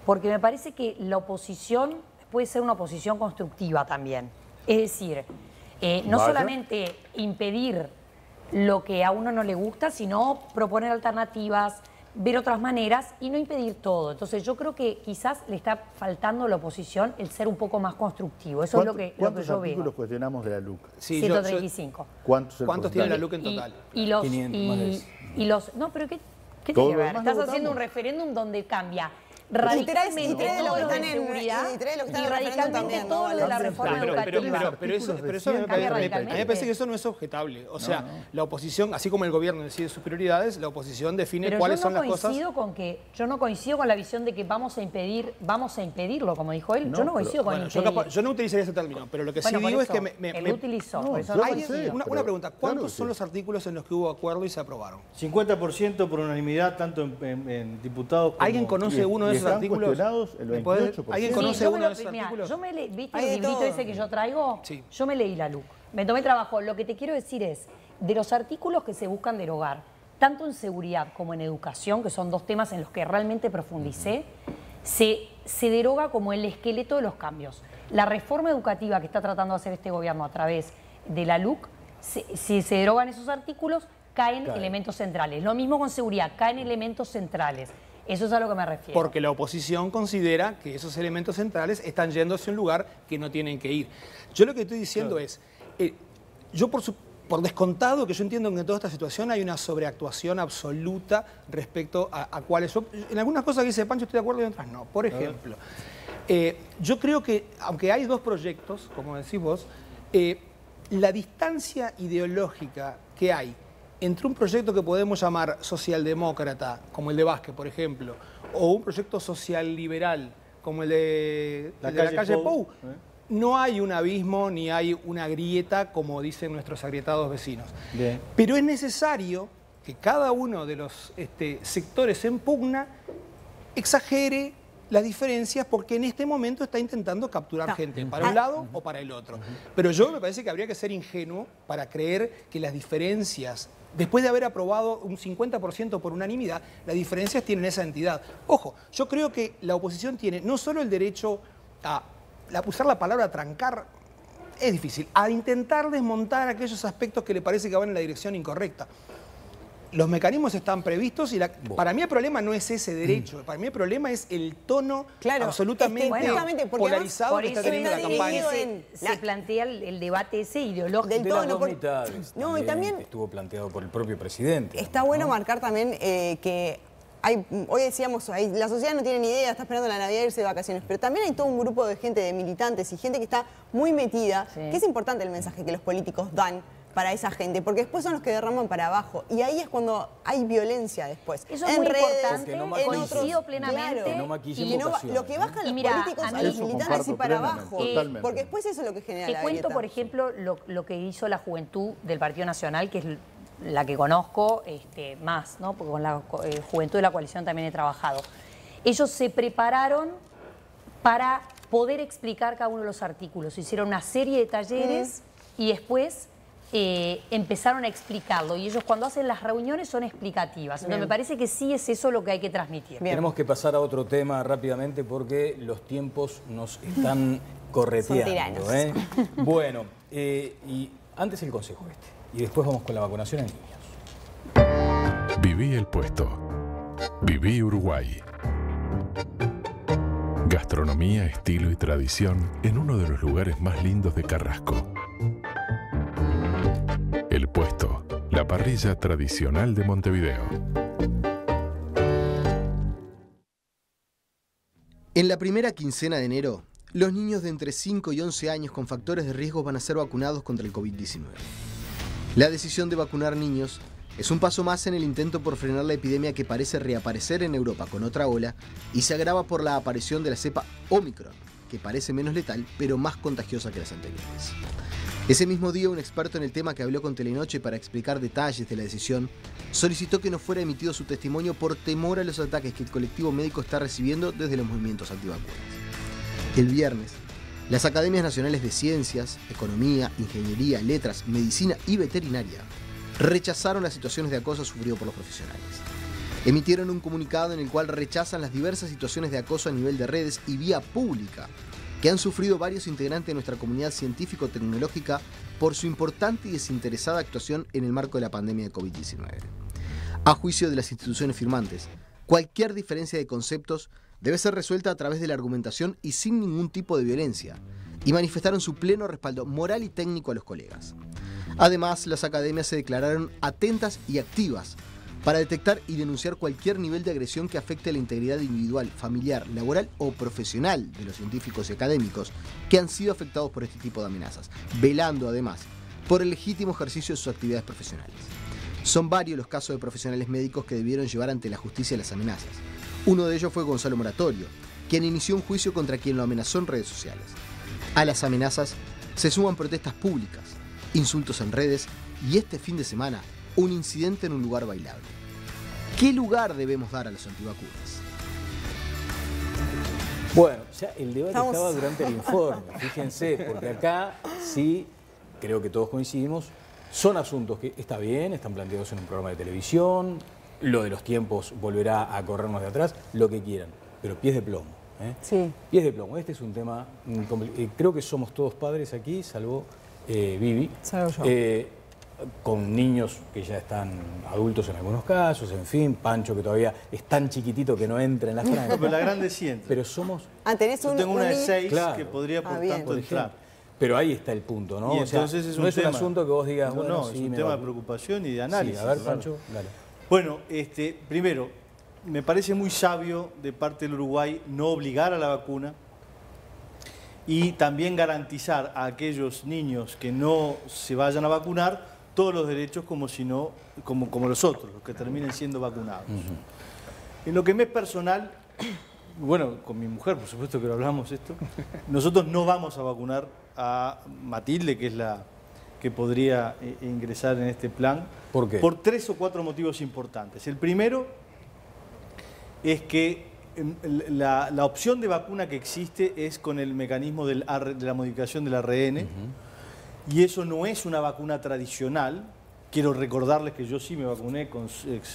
porque me parece que la oposición puede ser una oposición constructiva también. Es decir, no Vaya. solamente impedir lo que a uno no le gusta, sino proponer alternativas, ver otras maneras y no impedir todo. Entonces yo creo que quizás le está faltando a la oposición el ser un poco más constructivo. Eso es lo que ¿Cuántos yo artículos veo. cuestionamos de la LUC? Sí, 135. ¿Cuántos tiene la LUC? LUC en total? Y los... 500, más de eso. y los no, pero ¿qué Todo tiene que lo ver? demás Estás lo haciendo un votamos. referéndum donde cambia Y tres radicalmente de los todo que lo de están en- seguridad y tres de los que están y en el referéndum radicalmente también, todo ¿no? lo de la Pero- reforma Pero eso Artículos me de parece, 100 a mí me parece que eso no es objetable. O sea, la oposición, así como el gobierno decide sus prioridades, la oposición define Pero cuáles yo son no las cosas. yo no coincido con la visión de que vamos a impedirlo, como dijo él. Yo no coincido con Bueno, impedir. yo no utilizaría ese término, pero lo que Bueno, sí por digo es eso, que me él utilizó, No, por eso yo no Hay pensé, coincido. una pero pregunta, claro ¿cuántos que son sí. los artículos en los que hubo acuerdo y se aprobaron? 50% por unanimidad, tanto en diputados como... ¿Alguien conoce uno de y esos están artículos? cuestionados el ¿Me puede- 28%. ¿Alguien Sí, conoce yo me uno lo- de esos mirá, artículos? yo me leí, ¿viste Hay el de librito todo. ese que yo traigo? Sí. Yo me leí la LUC. Me tomé el trabajo. Lo que te quiero decir es, de los artículos que se buscan derogar, tanto en seguridad como en educación, que son 2 temas en los que realmente profundicé, se deroga como el esqueleto de los cambios. La reforma educativa que está tratando de hacer este gobierno a través de la LUC, si se derogan esos artículos, caen elementos centrales. Lo mismo con seguridad, caen elementos centrales. Eso es a lo que me refiero. Porque la oposición considera que esos elementos centrales están yendo hacia un lugar que no tienen que ir. Yo lo que estoy diciendo es, por descontado que yo entiendo que en toda esta situación hay una sobreactuación absoluta respecto a cuáles son. En algunas cosas que dice Pancho estoy de acuerdo y en otras no. Por ejemplo, yo creo que, aunque hay dos proyectos, como decís vos, la distancia ideológica que hay entre un proyecto que podemos llamar socialdemócrata, como el de Vázquez, por ejemplo, o un proyecto social liberal, como el de la calle Pou, no hay un abismo ni hay una grieta, como dicen nuestros agrietados vecinos. Bien. Pero es necesario que cada uno de los sectores en pugna exagere las diferencias porque en este momento está intentando capturar gente para un lado o para el otro. Pero yo me parece que habría que ser ingenuo para creer que las diferencias, después de haber aprobado un 50% por unanimidad, las diferencias tienen esa entidad. Ojo, yo creo que la oposición tiene no solo el derecho a usar la palabra trancar, es difícil, a intentar desmontar aquellos aspectos que le parece que van en la dirección incorrecta. Los mecanismos están previstos y para mí el problema no es ese derecho, para mí el problema es el tono absolutamente polarizado por que está eso teniendo la campaña. Se plantea el debate ese ideológico. Del De las tono, dos mitades no, y también estuvo planteado por el propio presidente. está bueno marcar también que hoy decíamos, la sociedad no tiene ni idea, está esperando la Navidad e irse de vacaciones, pero también hay todo un grupo de gente, de militantes y gente que está muy metida, que es importante el mensaje que los políticos dan para esa gente, porque después son los que derraman para abajo y ahí es cuando hay violencia después. Eso es muy importante, coincido plenamente. Que no maquillen y votaciones. lo que bajan los políticos a los militantes y para abajo, porque después eso es lo que genera la Te cuento, grieta. por ejemplo, lo que hizo la juventud del Partido Nacional, que es la que conozco más, ¿no? Porque con la juventud de la coalición también he trabajado. Ellos se prepararon para poder explicar cada uno de los artículos. Hicieron una serie de talleres y después empezaron a explicarlo. Y ellos cuando hacen las reuniones son explicativas. Entonces me parece que sí es eso lo que hay que transmitir. Tenemos que pasar a otro tema rápidamente porque los tiempos nos están correteando. Bueno, y antes el consejo y después vamos con la vacunación en niños. Viví el puesto. Viví Uruguay. Gastronomía, estilo y tradición en uno de los lugares más lindos de Carrasco. El Puesto, la parrilla tradicional de Montevideo. En la primera quincena de enero, los niños de entre 5 y 11 años con factores de riesgo van a ser vacunados contra el COVID-19. La decisión de vacunar niños es un paso más en el intento por frenar la epidemia que parece reaparecer en Europa con otra ola y se agrava por la aparición de la cepa Omicron, que parece menos letal pero más contagiosa que las anteriores. Ese mismo día, un experto en el tema que habló con Telenoche para explicar detalles de la decisión, solicitó que no fuera emitido su testimonio por temor a los ataques que el colectivo médico está recibiendo desde los movimientos antivacunas. El viernes, las Academias Nacionales de Ciencias, Economía, Ingeniería, Letras, Medicina y Veterinaria rechazaron las situaciones de acoso sufrido por los profesionales. Emitieron un comunicado en el cual rechazan las diversas situaciones de acoso a nivel de redes y vía pública que han sufrido varios integrantes de nuestra comunidad científico-tecnológica por su importante y desinteresada actuación en el marco de la pandemia de COVID-19. A juicio de las instituciones firmantes, cualquier diferencia de conceptos debe ser resuelta a través de la argumentación y sin ningún tipo de violencia, y manifestaron su pleno respaldo moral y técnico a los colegas. Además, las academias se declararon atentas y activas para detectar y denunciar cualquier nivel de agresión que afecte la integridad individual, familiar, laboral o profesional de los científicos y académicos que han sido afectados por este tipo de amenazas, velando además por el legítimo ejercicio de sus actividades profesionales. Son varios los casos de profesionales médicos que debieron llevar ante la justicia las amenazas. Uno de ellos fue Gonzalo Moratorio, quien inició un juicio contra quien lo amenazó en redes sociales. A las amenazas se suman protestas públicas, insultos en redes y este fin de semana un incidente en un lugar bailable. ¿Qué lugar debemos dar a los antivacunas? Bueno, ya el debate estaba durante el informe, fíjense, porque acá sí, creo que todos coincidimos, son asuntos que está bien, están planteados en un programa de televisión, lo de los tiempos volverá a corrernos de atrás, lo que quieran, pero pies de plomo. Sí. Pies de plomo, este es un tema complicado. Creo que somos todos padres aquí, salvo Vivi. Salvo yo. Con niños que ya están adultos en algunos casos, en fin, Pancho que todavía es tan chiquitito que no entra en la franja. No, pero la grande siente. Pero somos... ¿Tenés Yo tengo una de 6 claro. que podría por bien. tanto Por entrar. ejemplo. Pero ahí está el punto, ¿no? Y o sea, entonces es no un es tema. un asunto que vos digas, No, bueno, no, sí, es un me tema de vacuno. preocupación y de análisis. Sí, a ver, claro. Pancho, dale. Bueno, primero, me parece muy sabio de parte del Uruguay no obligar a la vacuna y también garantizar a aquellos niños que no se vayan a vacunar todos los derechos como los otros, los que terminen siendo vacunados. En lo que me es personal, bueno, con mi mujer, por supuesto que lo hablamos esto, nosotros no vamos a vacunar a Matilde, que es la que podría ingresar en este plan. ¿Por qué? Por 3 o 4 motivos importantes. El primero es que la opción de vacuna que existe es con el mecanismo de la modificación del ARN, y eso no es una vacuna tradicional. Quiero recordarles que yo sí me vacuné,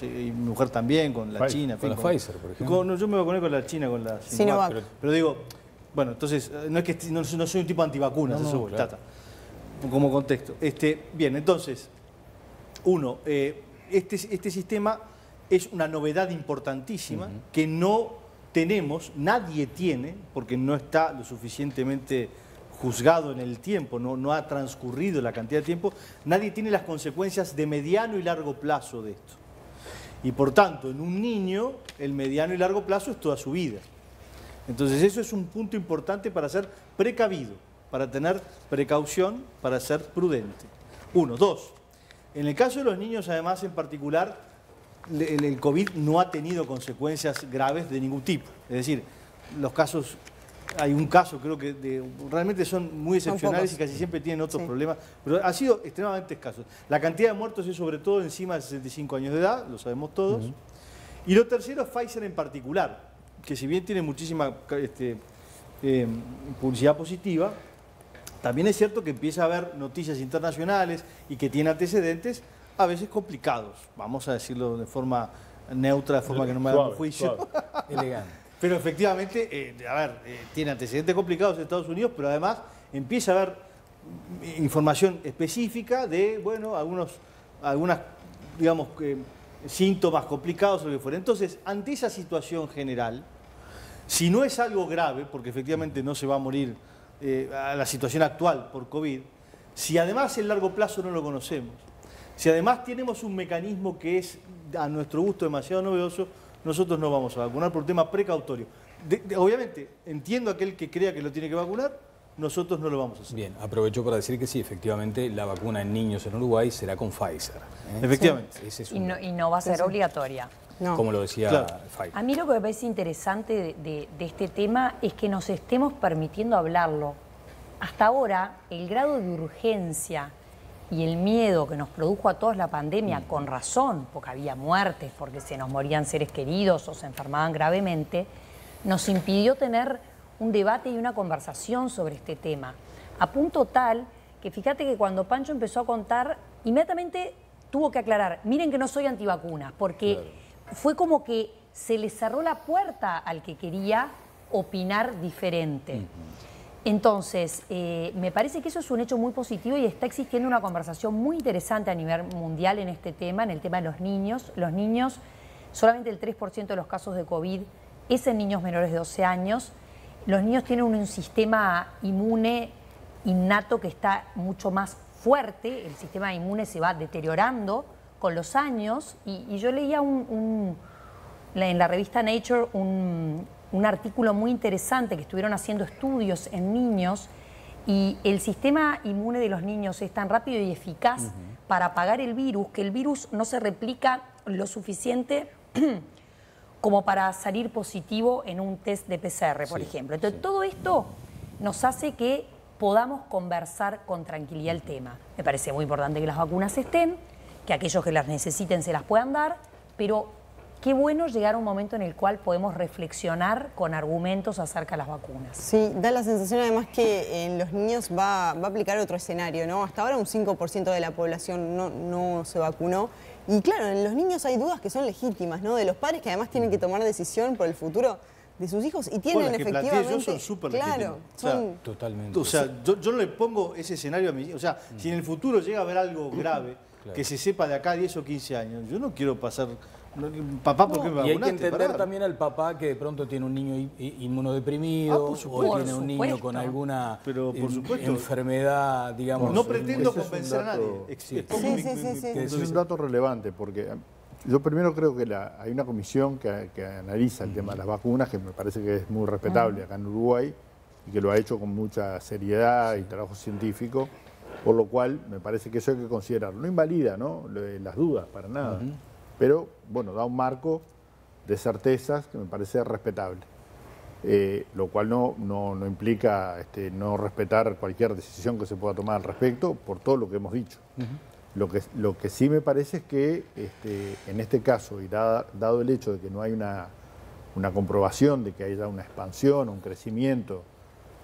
y mi mujer también, con la Pfizer. China. Con la Pfizer, por ejemplo. Yo me vacuné con la China, con la Sinovac. Pero digo, bueno, entonces, no es que no soy un tipo antivacunas, No, eso no, voy, claro. como contexto. Bien, entonces, este sistema es una novedad importantísima que no tenemos, nadie tiene, porque no está lo suficientemente juzgado en el tiempo, no ha transcurrido la cantidad de tiempo, nadie tiene las consecuencias de mediano y largo plazo de esto. Y por tanto, en un niño, el mediano y largo plazo es toda su vida. Entonces eso es un punto importante para ser precavido, para tener precaución, para ser prudente. 1. 2. En el caso de los niños, además, en particular, el COVID no ha tenido consecuencias graves de ningún tipo. Es decir, los casos... Hay un caso, creo que realmente son muy excepcionales y casi siempre tienen otros problemas, pero ha sido extremadamente escaso. La cantidad de muertos es sobre todo encima de 65 años de edad, lo sabemos todos. Y lo tercero es Pfizer en particular, que si bien tiene muchísima publicidad positiva, también es cierto que empieza a haber noticias internacionales y que tiene antecedentes a veces complicados, vamos a decirlo de forma neutra, de forma que no me haga un juicio. Elegante. Pero efectivamente, tiene antecedentes complicados en Estados Unidos, pero además empieza a haber información específica de, bueno, algunas, digamos, síntomas complicados o lo que fuera. Entonces, ante esa situación general, si no es algo grave, porque efectivamente no se va a morir a la situación actual por COVID, si además el largo plazo no lo conocemos, si además tenemos un mecanismo que es a nuestro gusto demasiado novedoso, nosotros no vamos a vacunar por un tema precautorio. Obviamente, entiendo a aquel que crea que lo tiene que vacunar, nosotros no lo vamos a hacer. Bien, aprovecho para decir que sí, efectivamente, la vacuna en niños en Uruguay será con Pfizer. Efectivamente. Sí. Ese es Y no va a ser obligatoria. No. Como lo decía Pfizer. A mí lo que me parece interesante de este tema es que nos estemos permitiendo hablarlo. Hasta ahora, el grado de urgencia y el miedo que nos produjo a todos la pandemia, con razón, porque había muertes, porque se nos morían seres queridos o se enfermaban gravemente, nos impidió tener un debate y una conversación sobre este tema. A punto tal que fíjate que cuando Pancho empezó a contar, inmediatamente tuvo que aclarar, miren que no soy antivacuna, porque fue como que se le cerró la puerta al que quería opinar diferente. Entonces, me parece que eso es un hecho muy positivo y está existiendo una conversación muy interesante a nivel mundial en este tema, en el tema de los niños. Los niños, solamente el 3% de los casos de COVID es en niños menores de 12 años. Los niños tienen un sistema inmune innato que está mucho más fuerte, el sistema inmune se va deteriorando con los años y yo leía en la revista Nature un artículo muy interesante que estuvieron haciendo estudios en niños y el sistema inmune de los niños es tan rápido y eficaz para apagar el virus que el virus no se replica lo suficiente como para salir positivo en un test de PCR, por ejemplo. Entonces, todo esto nos hace que podamos conversar con tranquilidad el tema. Me parece muy importante que las vacunas estén, que aquellos que las necesiten se las puedan dar, pero qué bueno llegar a un momento en el cual podemos reflexionar con argumentos acerca de las vacunas. Sí, da la sensación además que en los niños va a aplicar otro escenario, ¿no? Hasta ahora un 5% de la población no se vacunó. Y claro, en los niños hay dudas que son legítimas, ¿no? De los padres que además tienen que tomar decisión por el futuro de sus hijos y tienen las que efectivamente... planteé yo son súper legítimas. Claro, O sea, son... Totalmente. O sea, yo no le pongo ese escenario a mi... O sea, si en el futuro llega a haber algo grave, que se sepa de acá a 10 o 15 años, yo no quiero pasar Papá, ¿por qué me Y hay que vacunaste? entender Pará. también al papá que de pronto tiene un niño inmunodeprimido por supuesto. o tiene un niño con alguna Pero, por supuesto. enfermedad, digamos. No pretendo ese es un convencer a nadie. dato- Expongo Sí, mi- sí, sí, mi- sí. mi- Es un dato relevante porque yo primero creo que hay una comisión que analiza el tema de las vacunas, que me parece que es muy respetable acá en Uruguay y que lo ha hecho con mucha seriedad y trabajo científico, por lo cual me parece que eso hay que considerarlo. No invalida, ¿no?, las dudas, para nada, pero bueno, da un marco de certezas que me parece respetable. Lo cual no implica no respetar cualquier decisión que se pueda tomar al respecto por todo lo que hemos dicho. Lo que sí me parece es que en este caso, y dado el hecho de que no hay una comprobación de que haya una expansión o un crecimiento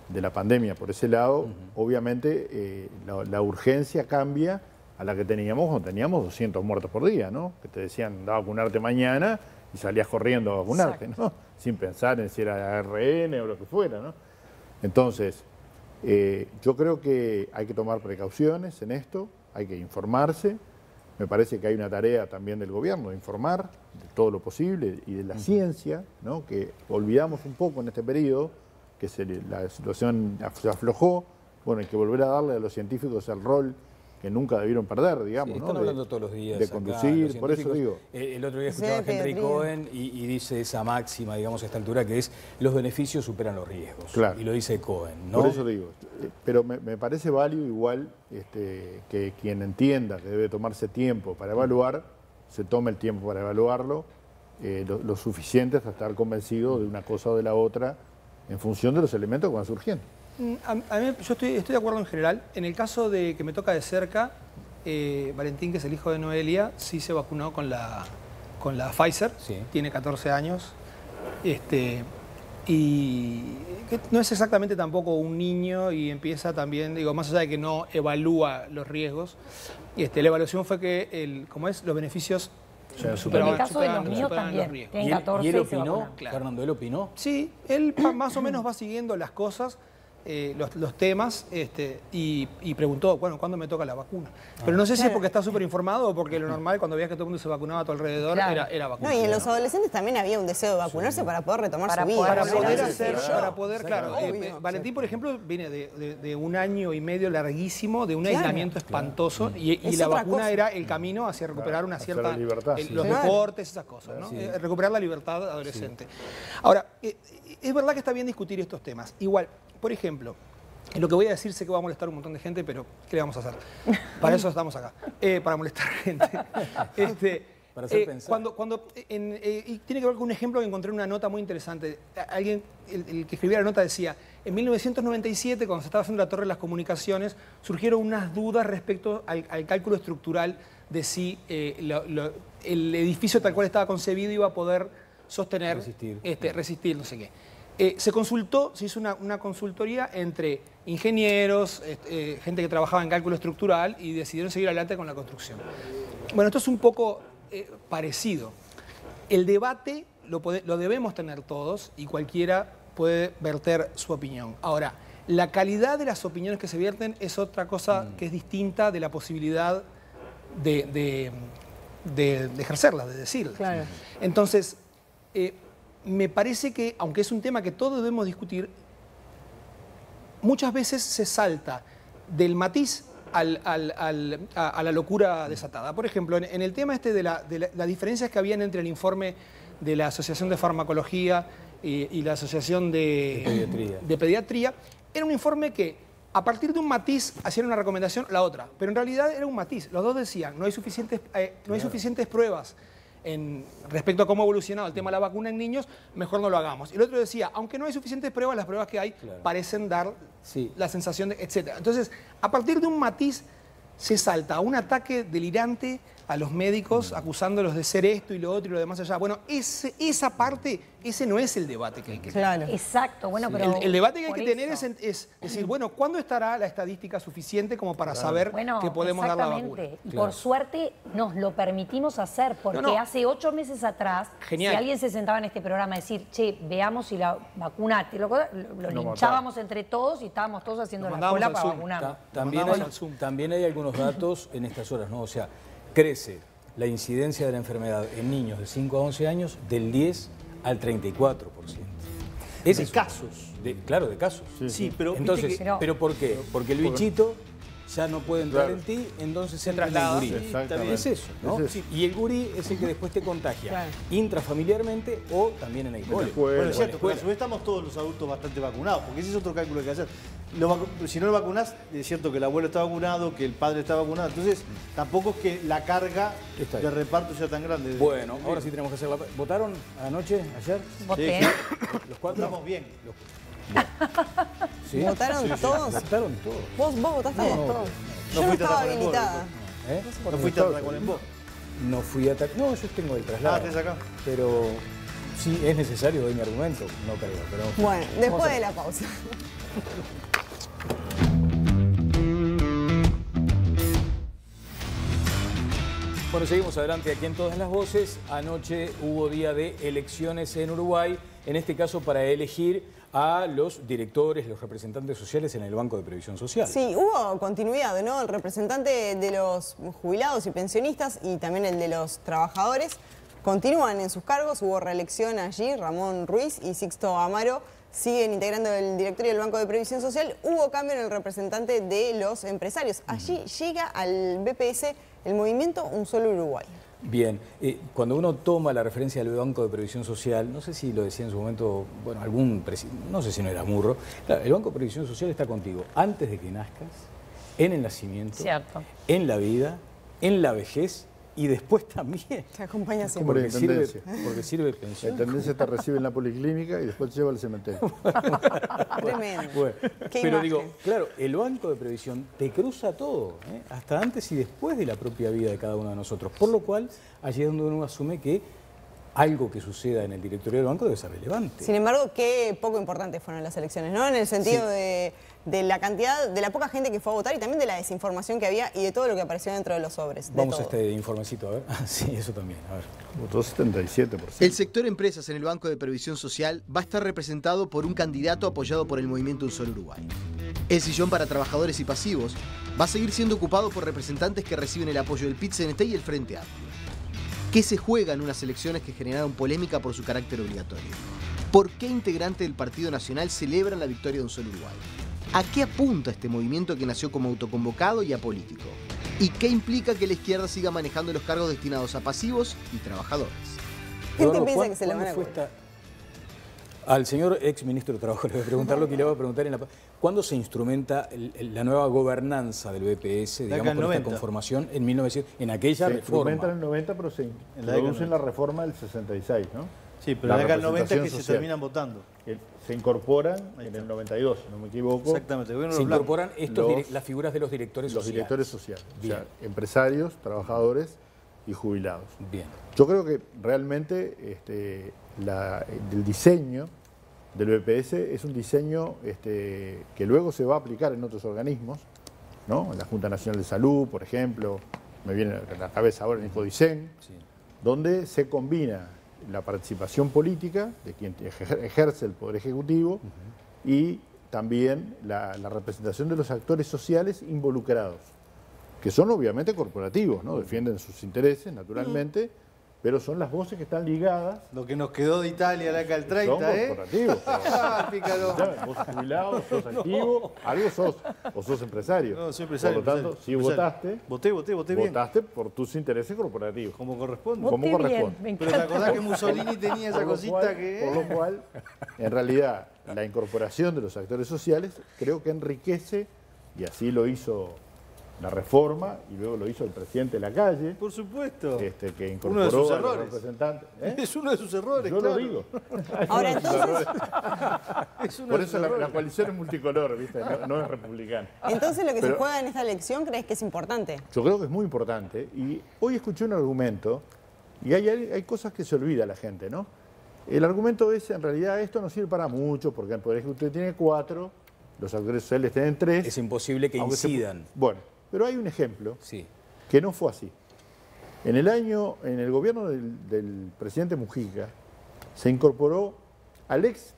de la pandemia por ese lado, obviamente la urgencia cambia a la que teníamos cuando teníamos 200 muertos por día, ¿no? Que te decían, anda a vacunarte mañana y salías corriendo a vacunarte, ¿no? Sin pensar en si era ARN o lo que fuera, ¿no? Entonces, yo creo que hay que tomar precauciones en esto, hay que informarse. Me parece que hay una tarea también del gobierno de informar de todo lo posible y de la ciencia, ¿no?, que olvidamos un poco en este periodo, que la situación se aflojó. Bueno, hay que volver a darle a los científicos el rol que nunca debieron perder, digamos, Sí, ¿no? están hablando todos los días de acá, conducir, los por eso científicos. digo. El otro día Sí, escuchaba a Henry pediatría. Cohen y dice esa máxima, digamos, a esta altura, que es los beneficios superan los riesgos. Claro. Y lo dice Cohen, ¿no? Por eso digo, pero me parece válido igual que quien entienda que debe tomarse tiempo para evaluar, se tome el tiempo para evaluarlo, lo suficiente hasta estar convencido de una cosa o de la otra en función de los elementos que van surgiendo. A mí, yo estoy de acuerdo en general. En el caso de que me toca de cerca, Valentín, que es el hijo de Noelia, sí se vacunó con la Pfizer, Sí. tiene 14 años, y que no es exactamente tampoco un niño y empieza también, digo, más allá de que no evalúa los riesgos, la evaluación fue que los beneficios En superaban el caso de los superaban míos los también. riesgos. Tienen ¿Y él 14 y se opinó? vacunaron. Claro. Fernando, ¿él opinó? Sí, él más o menos va siguiendo las cosas, los temas, y preguntó, bueno, ¿cuándo me toca la vacuna? Pero no sé si es porque está súper informado o porque lo normal cuando veías que todo el mundo se vacunaba a tu alrededor Claro. era No, vacunar. y en los adolescentes también había un deseo de vacunarse para poder retomar Para su vida. poder Para ¿no? poder Era hacer, sencillo. para poder, claro. Obvio. Valentín, por ejemplo, viene de un año y medio larguísimo, de un Claro. aislamiento espantoso, y Es la otra vacuna cosa. era el camino hacia recuperar una hacia cierta... la libertad, sí. Los Claro. deportes, esas cosas, ¿no? Recuperar la libertad adolescente. Ahora, es verdad que está bien discutir estos temas. Igual, por ejemplo, lo que voy a decir sé que va a molestar un montón de gente, pero ¿qué le vamos a hacer? Para eso estamos acá, para molestar gente. Para hacer pensar. Y tiene que ver con un ejemplo que encontré en una nota muy interesante. Alguien, el que escribía la nota decía, en 1997, cuando se estaba haciendo la Torre de las Comunicaciones, surgieron unas dudas respecto al cálculo estructural de si el edificio tal cual estaba concebido iba a poder sostener, resistir, no sé qué. Se consultó, se hizo una consultoría entre ingenieros, gente que trabajaba en cálculo estructural y decidieron seguir adelante con la construcción. Bueno, esto es un poco parecido. El debate lo debemos tener todos y cualquiera puede verter su opinión. Ahora, la calidad de las opiniones que se vierten es otra cosa que es distinta de la posibilidad de ejercerlas, de decirlas. Claro. Entonces, me parece que, aunque es un tema que todos debemos discutir, muchas veces se salta del matiz a la locura desatada. Por ejemplo, en el tema de las diferencias que habían entre el informe de la Asociación de Farmacología y la Asociación de Pediatría, era un informe que, a partir de un matiz, hacían una recomendación la otra, pero en realidad era un matiz. Los dos decían, no hay suficientes pruebas respecto a cómo ha evolucionado el tema de la vacuna en niños, mejor no lo hagamos. Y el otro decía, aunque no hay suficientes pruebas, las pruebas que hay parecen dar la sensación de, etc. Entonces, a partir de un matiz se salta a un ataque delirante a los médicos, acusándolos de ser esto y lo otro y lo demás allá. Bueno, esa parte, ese no es el debate que hay que tener. Claro. Exacto, bueno, pero... El debate que hay por que tener eso. es decir, bueno, ¿cuándo estará la estadística suficiente como para saber Bueno, que podemos dar la vacuna? exactamente. Y por suerte nos lo permitimos hacer, porque hace 8 meses atrás, Genial. si alguien se sentaba en este programa a decir, che, veamos si la vacunate, lo linchábamos entre todos y estábamos todos haciendo la mandábamos cola al para Zoom. vacunarnos. Mandamos al Zoom. También hay algunos datos en estas horas, ¿no? O sea, crece la incidencia de la enfermedad en niños de 5 a 11 años del 10 al 34%. De casos. Claro, de casos. Sí, pero entonces, ¿pero por qué? Porque el bichito ya no puede entrar en ti, entonces se traslada. Es eso, ¿no? Es eso. Y el gurí es el que después te contagia intrafamiliarmente o también en el cole. Bueno, es cierto, pero a su vez estamos todos los adultos bastante vacunados, porque ese es otro cálculo que hay que hacer. Si no lo vacunás, es cierto que el abuelo está vacunado, que el padre está vacunado, entonces tampoco es que la carga de reparto sea tan grande. Bueno, ahora sí tenemos que hacer la... ¿Votaron anoche, ayer? Voté. ¿Los cuatro? Estamos bien. ¿Sí? ¿Votaron todos? Votaron todos. ¿Vos votaste todos? Yo no fuiste estaba a Tacuarembó, habilitada. ¿No fuiste a Tacuarembó? No fui a... No, yo tengo el traslado. Ah, ¿tenés acá? Pero sí, es necesario, doy mi argumento. No creo, pero... Bueno, después de la pausa. Bueno, seguimos adelante aquí en Todas las Voces. Anoche hubo día de elecciones en Uruguay, en este caso para elegir a los directores, los representantes sociales en el Banco de Previsión Social. Sí, hubo continuidad, ¿no? El representante de los jubilados y pensionistas y también el de los trabajadores continúan en sus cargos. Hubo reelección allí, Ramón Ruiz y Sixto Amaro siguen integrando el directorio del Banco de Previsión Social. Hubo cambio en el representante de los empresarios. Allí llega al BPS el movimiento Un Solo Uruguay. Bien, cuando uno toma la referencia del Banco de Previsión Social, no sé si lo decía en su momento, bueno, no sé si no era Murro, claro, el Banco de Previsión Social está contigo antes de que nazcas, en el nacimiento, en la vida, en la vejez y después también. Te acompaña siempre. Porque sirve pensión. La intendencia te recibe en la policlínica y después te lleva al cementerio. Tremendo. Bueno, Qué pero imagen. digo, claro, el Banco de Previsión te cruza todo, hasta antes y después de la propia vida de cada uno de nosotros. Por lo cual, allí es donde uno asume que algo que suceda en el directorio del banco debe ser relevante. Sin embargo, qué poco importantes fueron las elecciones, ¿no? En el sentido de la cantidad, de la poca gente que fue a votar y también de la desinformación que había y de todo lo que apareció dentro de los sobres. Vamos a este informecito, a ver. Sí, eso también, a ver. Votó 77%. El sector empresas en el Banco de Previsión Social va a estar representado por un candidato apoyado por el Movimiento Un Solo Uruguay. El sillón para trabajadores y pasivos va a seguir siendo ocupado por representantes que reciben el apoyo del PIT-CNT y el Frente Amplio. ¿Qué se juega en unas elecciones que generaron polémica por su carácter obligatorio? ¿Por qué integrantes del Partido Nacional celebran la victoria de Un Solo Uruguay? ¿A qué apunta este movimiento que nació como autoconvocado y apolítico? ¿Y qué implica que la izquierda siga manejando los cargos destinados a pasivos y trabajadores? Gente piensa que se la van a comer. Al señor ex ministro de Trabajo le voy a preguntar lo que le voy a preguntar ¿cuándo se instrumenta la nueva gobernanza del BPS, digamos, con esta conformación en 1900, en aquella reforma? Se instrumenta en el 90, pero se introduce en la reforma del 66, ¿no? Sí, pero en el 90 es que se terminan votando. Se incorporan en el 92, si no me equivoco. Exactamente. Se incorporan las figuras de los directores sociales. Los directores sociales, o sea, empresarios, trabajadores y jubilados. Bien. Yo creo que realmente el diseño del BPS es un diseño que luego se va a aplicar en otros organismos, ¿no? En la Junta Nacional de Salud, por ejemplo, me viene a la cabeza ahora el Infodicen, donde se combina la participación política de quien ejerce el Poder Ejecutivo y también la representación de los actores sociales involucrados, que son obviamente corporativos, ¿no? Defienden sus intereses, naturalmente, pero son las voces que están ligadas. Lo que nos quedó de Italia la CAL 30, son corporativos. Pícaro. Vos sos jubilado, sos activo, algo sos, o sos empresario. No, soy empresario. Por lo tanto, si votaste, voté bien. Votaste por tus intereses corporativos. Como corresponde. Como corresponde. Pero te acordás que Mussolini tenía esa cosita que... Por lo cual, en realidad, la incorporación de los actores sociales creo que enriquece, y así lo hizo la reforma, y luego lo hizo el presidente Lacalle. Por supuesto. Que incorporó uno de sus a los errores. Representantes. Es uno de sus errores, Yo claro. lo digo. Ahora entonces... Por eso la coalición es multicolor, ¿viste? No es republicana. Entonces lo que se juega en esta elección, ¿crees que es importante? Yo creo que es muy importante. Y hoy escuché un argumento, y hay cosas que se olvida la gente, ¿no? El argumento es, en realidad, esto no sirve para mucho, porque el Poder Ejecutivo tiene 4, los actores sociales tienen 3. Es imposible que incidan. Bueno, pero hay un ejemplo que no fue así. En el gobierno del presidente Mujica, se incorporó al ex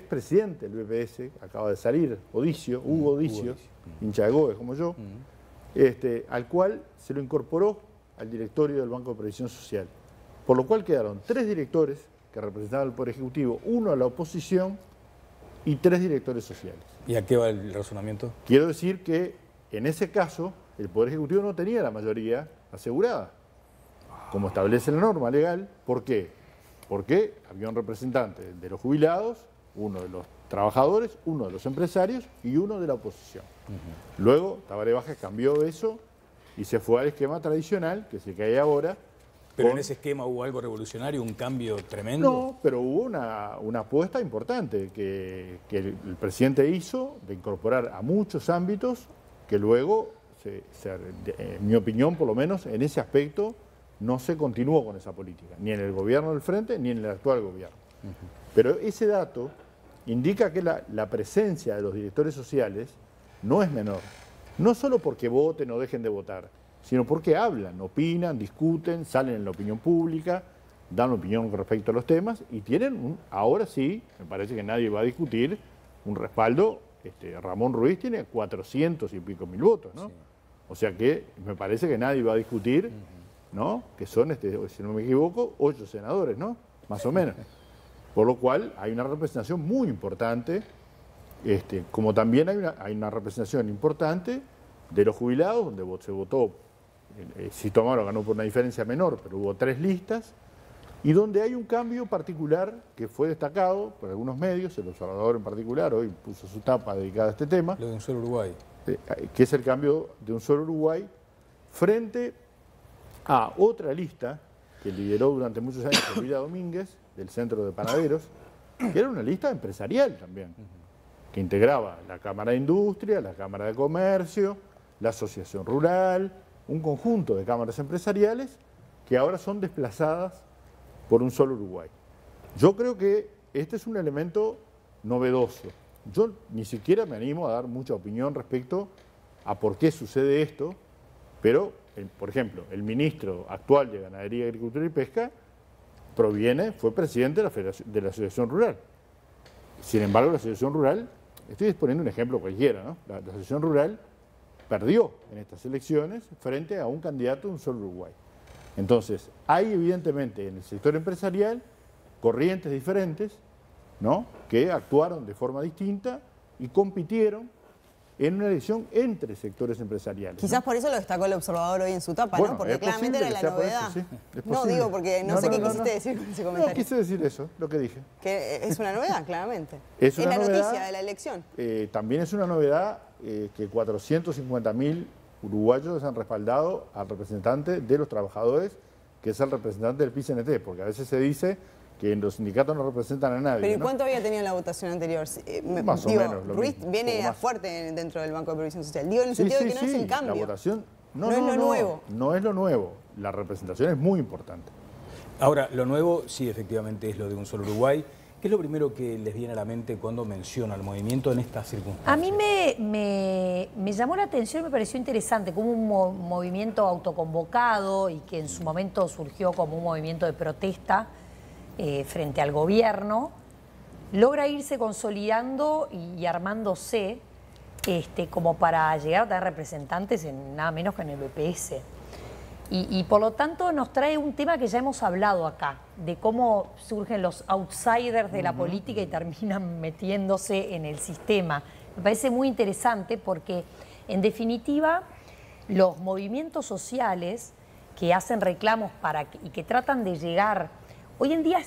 presidente del BPS, acaba de salir, Hugo Odicio, hincha de Goes como yo, al cual se lo incorporó al directorio del Banco de Previsión Social. Por lo cual quedaron 3 directores que representaban al Poder Ejecutivo, 1 a la oposición y 3 directores sociales. ¿Y a qué va el razonamiento? Quiero decir que en ese caso el Poder Ejecutivo no tenía la mayoría asegurada, como establece la norma legal. ¿Por qué? Porque había un representante de los jubilados, uno de los trabajadores, uno de los empresarios y uno de la oposición. Luego Tabaré Vázquez cambió eso y se fue al esquema tradicional, que es el que hay ahora. ¿Pero en ese esquema hubo algo revolucionario, un cambio tremendo? No, pero hubo una apuesta importante que el presidente hizo de incorporar a muchos ámbitos que luego, en mi opinión por lo menos, en ese aspecto no se continuó con esa política, ni en el gobierno del Frente ni en el actual gobierno. Pero ese dato indica que la presencia de los directores sociales no es menor. No solo porque voten o dejen de votar, sino porque hablan, opinan, discuten, salen en la opinión pública, dan opinión con respecto a los temas y tienen, ahora sí, me parece que nadie va a discutir, un respaldo. Ramón Ruiz tiene 400 y pico mil votos, ¿no? Sí. O sea que me parece que nadie va a discutir, ¿no? Que son, si no me equivoco, 8 senadores, ¿no? Más o menos. Por lo cual hay una representación muy importante, como también hay una representación importante de los jubilados, donde se votó, Cito Amaro ganó por una diferencia menor, pero hubo 3 listas, y donde hay un cambio particular que fue destacado por algunos medios, El Observador en particular, hoy puso su tapa dedicada a este tema. Lo de Un Solo Uruguay. Que es el cambio de Un Solo Uruguay frente a otra lista que lideró durante muchos años Elvira Domínguez, del Centro de Panaderos, que era una lista empresarial también, que integraba la Cámara de Industria, la Cámara de Comercio, la Asociación Rural, un conjunto de cámaras empresariales que ahora son desplazadas por Un Solo Uruguay. Yo creo que este es un elemento novedoso. Yo ni siquiera me animo a dar mucha opinión respecto a por qué sucede esto, pero, por ejemplo, el ministro actual de Ganadería, Agricultura y Pesca fue presidente de la Asociación Rural. Sin embargo, la Asociación Rural, estoy poniendo un ejemplo cualquiera, ¿no? La Asociación Rural perdió en estas elecciones frente a un candidato de Un Solo Uruguay. Entonces, hay evidentemente en el sector empresarial corrientes diferentes, ¿no?, que actuaron de forma distinta y compitieron en una elección entre sectores empresariales. Quizás por eso lo destacó El Observador hoy en su tapa, bueno, ¿no? Porque claramente era la novedad. Eso, sí, no, digo porque no sé qué quisiste decir con ese comentario. No, quise decir eso, lo que dije. Que es una novedad, claramente. Es la novedad, noticia de la elección. También es una novedad que 450.000 uruguayos han respaldado al representante de los trabajadores, que es el representante del PICNT, porque a veces se dice que los sindicatos no representan a nadie. ¿Pero y ¿no? cuánto había tenido la votación anterior? Más o menos. Ruiz viene fuerte dentro del Banco de Previsión Social. Digo, en el sentido de que no es el cambio. La votación no es lo nuevo. No es lo nuevo. La representación es muy importante. Ahora, lo nuevo sí efectivamente es lo de Un Solo Uruguay. ¿Qué es lo primero que les viene a la mente cuando menciona el movimiento en estas circunstancias? A mí me llamó la atención, me pareció interesante, como un movimiento autoconvocado y que en su momento surgió como un movimiento de protesta frente al gobierno, logra irse consolidando y armándose como para llegar a tener representantes en nada menos que en el BPS. Y por lo tanto nos trae un tema que ya hemos hablado acá, de cómo surgen los outsiders de la política y terminan metiéndose en el sistema. Me parece muy interesante porque, en definitiva, los movimientos sociales que hacen reclamos y que tratan de llegar... Hoy en día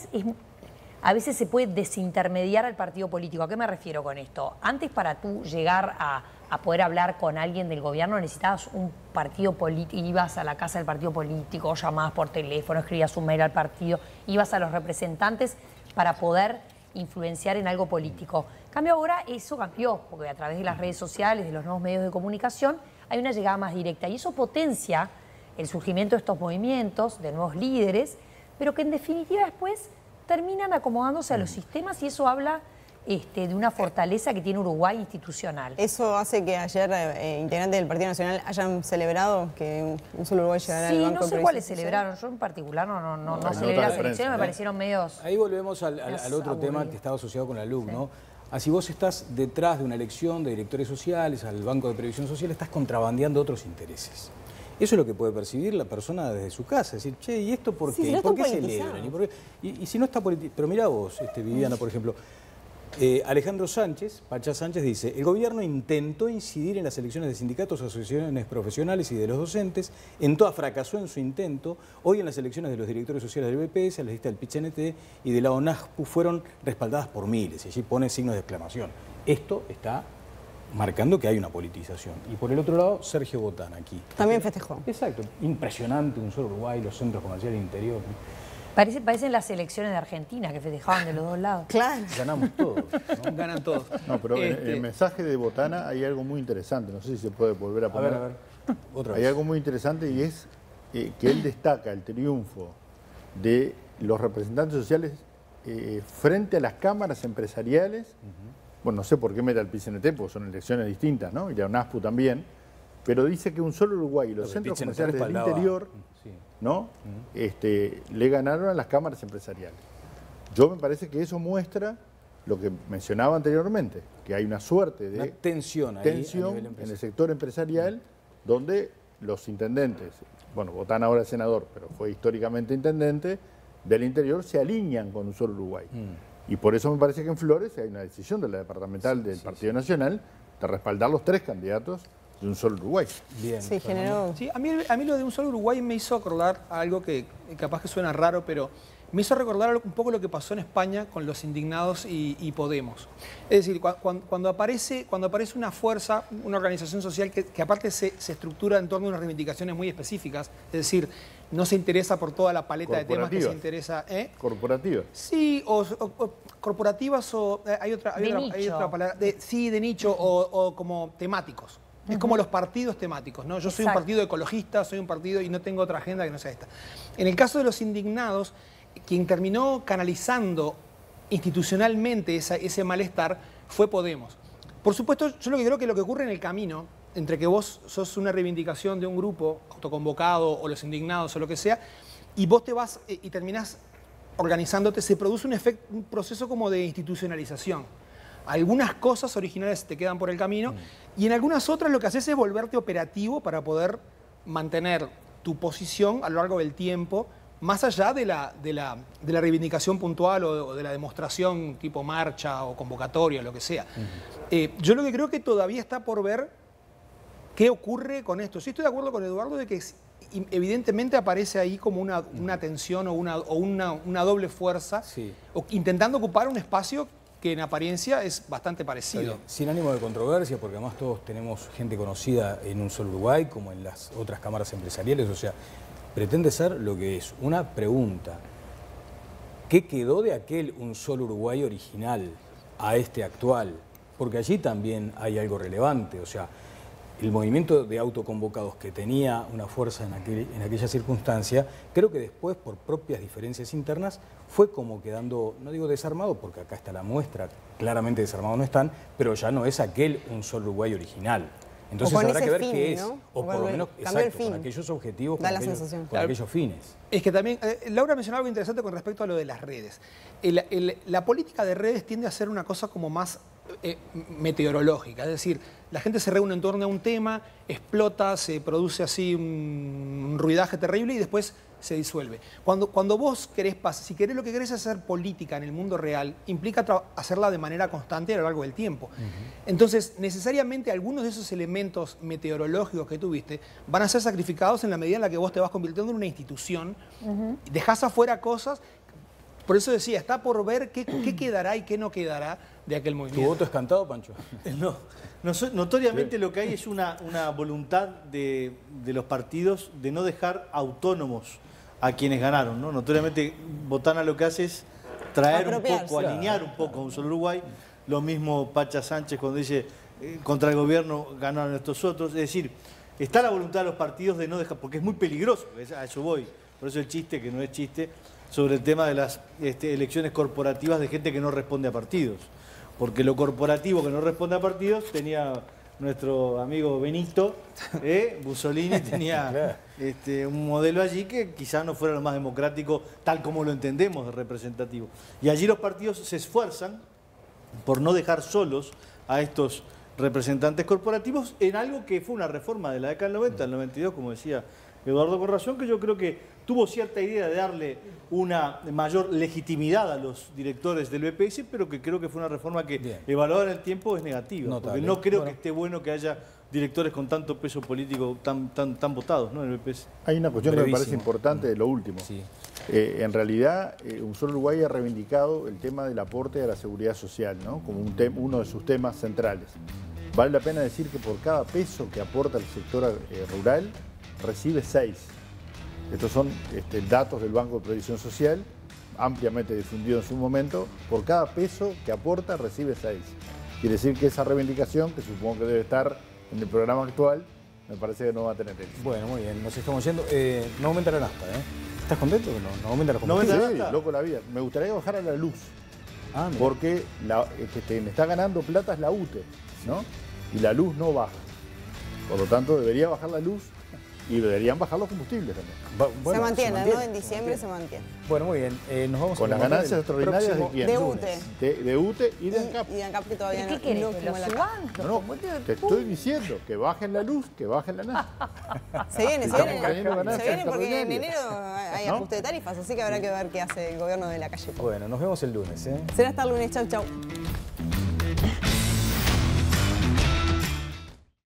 a veces se puede desintermediar al partido político. ¿A qué me refiero con esto? Antes, para tú llegar a poder hablar con alguien del gobierno, necesitabas un partido político, ibas a la casa del partido político, llamabas por teléfono, escribías un mail al partido, ibas a los representantes para poder influenciar en algo político. En cambio ahora eso cambió, porque a través de las redes sociales, de los nuevos medios de comunicación, hay una llegada más directa y eso potencia el surgimiento de estos movimientos, de nuevos líderes, pero que en definitiva después terminan acomodándose a los sistemas y eso habla de una fortaleza que tiene Uruguay institucional. ¿Eso hace que ayer integrantes del Partido Nacional hayan celebrado que Un Solo Uruguay llegara al Banco de Previsión Social? Sí, no sé cuáles celebraron. Yo en particular no celebré las elecciones, me parecieron medios... Ahí volvemos al otro tema que estaba asociado con la LUC, ¿no? Así vos estás detrás de una elección de directores sociales, al Banco de Previsión Social, estás contrabandeando otros intereses. Eso es lo que puede percibir la persona desde su casa. Es decir, che, ¿y esto por qué? Sí, si no ¿Por qué está celebran? Y si no está politizado. Pero mirá vos, Viviana, por ejemplo. Alejandro Sánchez, Pachá Sánchez, dice: el gobierno intentó incidir en las elecciones de sindicatos, asociaciones profesionales y de los docentes. En todas fracasó en su intento. Hoy en las elecciones de los directores sociales del BPS, a la lista del PIT-CNT y de la ONASPU fueron respaldadas por miles. Y allí pone signos de exclamación. Esto está marcando que hay una politización. Y por el otro lado, Sergio Botana aquí. También festejó. Exacto. Impresionante, un solo Uruguay, los centros comerciales del interior. Parecen las elecciones de Argentina, que festejaban de los dos lados. Claro. Ganamos todos, ¿no? Ganan todos. No, pero en el mensaje de Botana hay algo muy interesante, no sé si se puede volver a poner. A ver. Otra Hay vez. algo muy interesante y es que él destaca el triunfo de los representantes sociales frente a las cámaras empresariales. Bueno, no sé por qué mete al PIT-CNT, porque son elecciones distintas, ¿no? Y la UNASPU también. Pero dice que un solo Uruguay y los centros comerciales del interior, ¿no? Le ganaron a las cámaras empresariales. Yo me parece que eso muestra lo que mencionaba anteriormente, que hay una suerte de tensión ahí en el sector empresarial, donde los intendentes, bueno, Botana ahora es senador, pero fue históricamente intendente, del interior se alinean con un solo Uruguay. Y por eso me parece que en Flores hay una decisión de la departamental del Partido Nacional de respaldar los 3 candidatos de un solo Uruguay. Bien. Sí, generó... Sí, a mí lo de un solo Uruguay me hizo acordar algo que capaz que suena raro, pero me hizo recordar un poco lo que pasó en España con los indignados y Podemos. Es decir, cuando aparece una fuerza, una organización social que aparte se estructura en torno a unas reivindicaciones muy específicas, es decir, no se interesa por toda la paleta de temas que se interesa. ¿Corporativas? Sí, o corporativas o hay otra palabra. De nicho o como temáticos. Es como los partidos temáticos, ¿no? Yo soy un partido ecologista, soy un partido y no tengo otra agenda que no sea esta. En el caso de los indignados, quien terminó canalizando institucionalmente ese malestar fue Podemos. Por supuesto, yo creo que lo que ocurre en el camino, entre que vos sos una reivindicación de un grupo autoconvocado o los indignados o lo que sea, y vos te vas y terminás organizándote, se produce un proceso como de institucionalización. Algunas cosas originales te quedan por el camino y en algunas otras lo que haces es volverte operativo para poder mantener tu posición a lo largo del tiempo, más allá de la reivindicación puntual o de la demostración tipo marcha o convocatoria, lo que sea. Yo lo que creo que todavía está por ver qué ocurre con esto. Sí estoy de acuerdo con Eduardo de que evidentemente aparece ahí como una tensión o una doble fuerza, intentando ocupar un espacio que en apariencia es bastante parecido. Sin ánimo de controversia, porque además todos tenemos gente conocida en un solo Uruguay, como en las otras cámaras empresariales, o sea, pretende ser lo que es una pregunta. ¿Qué quedó de aquel un solo Uruguay original a este actual? Porque allí también hay algo relevante, o sea, el movimiento de autoconvocados que tenía una fuerza en aquella circunstancia, creo que después, por propias diferencias internas, fue como quedando, no digo desarmado, porque acá está la muestra, claramente desarmados no están, pero ya no es aquel un solo Uruguay original. Entonces habrá que ver qué es, ¿no? o por lo menos, exacto, con aquellos objetivos, con aquellos fines. Es que también, Laura mencionaba algo interesante con respecto a lo de las redes. La política de redes tiende a ser una cosa como más meteorológica, es decir, la gente se reúne en torno a un tema, explota, se produce así un ruidaje terrible y después se disuelve. Cuando vos querés si lo que querés hacer política en el mundo real, implica hacerla de manera constante a lo largo del tiempo. Entonces, necesariamente algunos de esos elementos meteorológicos que tuviste van a ser sacrificados en la medida en la que vos te vas convirtiendo en una institución, dejás afuera cosas. Por eso decía, está por ver qué quedará y qué no quedará de aquel movimiento. ¿Tu voto es cantado, Pancho? No. Notoriamente lo que hay es una voluntad de los partidos de no dejar autónomos a quienes ganaron, ¿no? Notoriamente Botana lo que hace es traer un poco, alinear un poco a un solo Uruguay. Lo mismo Pachá Sánchez cuando dice contra el gobierno ganaron estos otros. Es decir, está la voluntad de los partidos de no dejar, porque es muy peligroso, a eso voy. Por eso el chiste, que no es chiste, sobre el tema de las elecciones corporativas de gente que no responde a partidos. Porque lo corporativo que no responde a partidos tenía nuestro amigo Benito, Mussolini tenía un modelo allí que quizás no fuera lo más democrático, tal como lo entendemos de representativo. Y allí los partidos se esfuerzan por no dejar solos a estos representantes corporativos en algo que fue una reforma de la década del 90, el 92, como decía Eduardo con razón, que yo creo que tuvo cierta idea de darle una mayor legitimidad a los directores del BPS, pero que creo que fue una reforma que, evaluada en el tiempo, es negativa. Notable. Porque no creo que esté bueno que haya directores con tanto peso político tan votados, ¿no?, en el BPS. Hay una cuestión que me parece importante de lo último. Sí. En realidad, Solo Uruguay ha reivindicado el tema del aporte a la seguridad social, ¿no?, como uno de sus temas centrales. Vale la pena decir que por cada peso que aporta el sector rural, recibe 6. Estos son datos del Banco de Previsión Social, ampliamente difundido en su momento. Por cada peso que aporta, recibe 6. Quiere decir que esa reivindicación, que supongo que debe estar en el programa actual, me parece que no va a tener éxito. Bueno, muy bien, nos estamos yendo. No aumenta la nafta, ¿eh? ¿Estás contento? No aumenta la combustible. Sí, loco la vida. Me gustaría que bajara la luz, porque me está ganando plata es la UTE, ¿no? Y la luz no baja. Por lo tanto, debería bajar la luz y deberían bajar los combustibles también. Se mantiene, ¿no? En diciembre se mantiene. Bueno, muy bien. Nos vamos con las ganancias extraordinarias de quién? De UTE. De UTE y de ANCAP. Y de ANCAP que todavía ¿Qué querés? ¿Que lo suban? No, te estoy diciendo que bajen la luz, que bajen la nafta. Se viene porque en extraordinarias. enero hay ajuste de tarifas, así que habrá que ver qué hace el gobierno de la calle. Bueno, nos vemos el lunes, ¿eh? Será hasta el lunes. Chau, chau.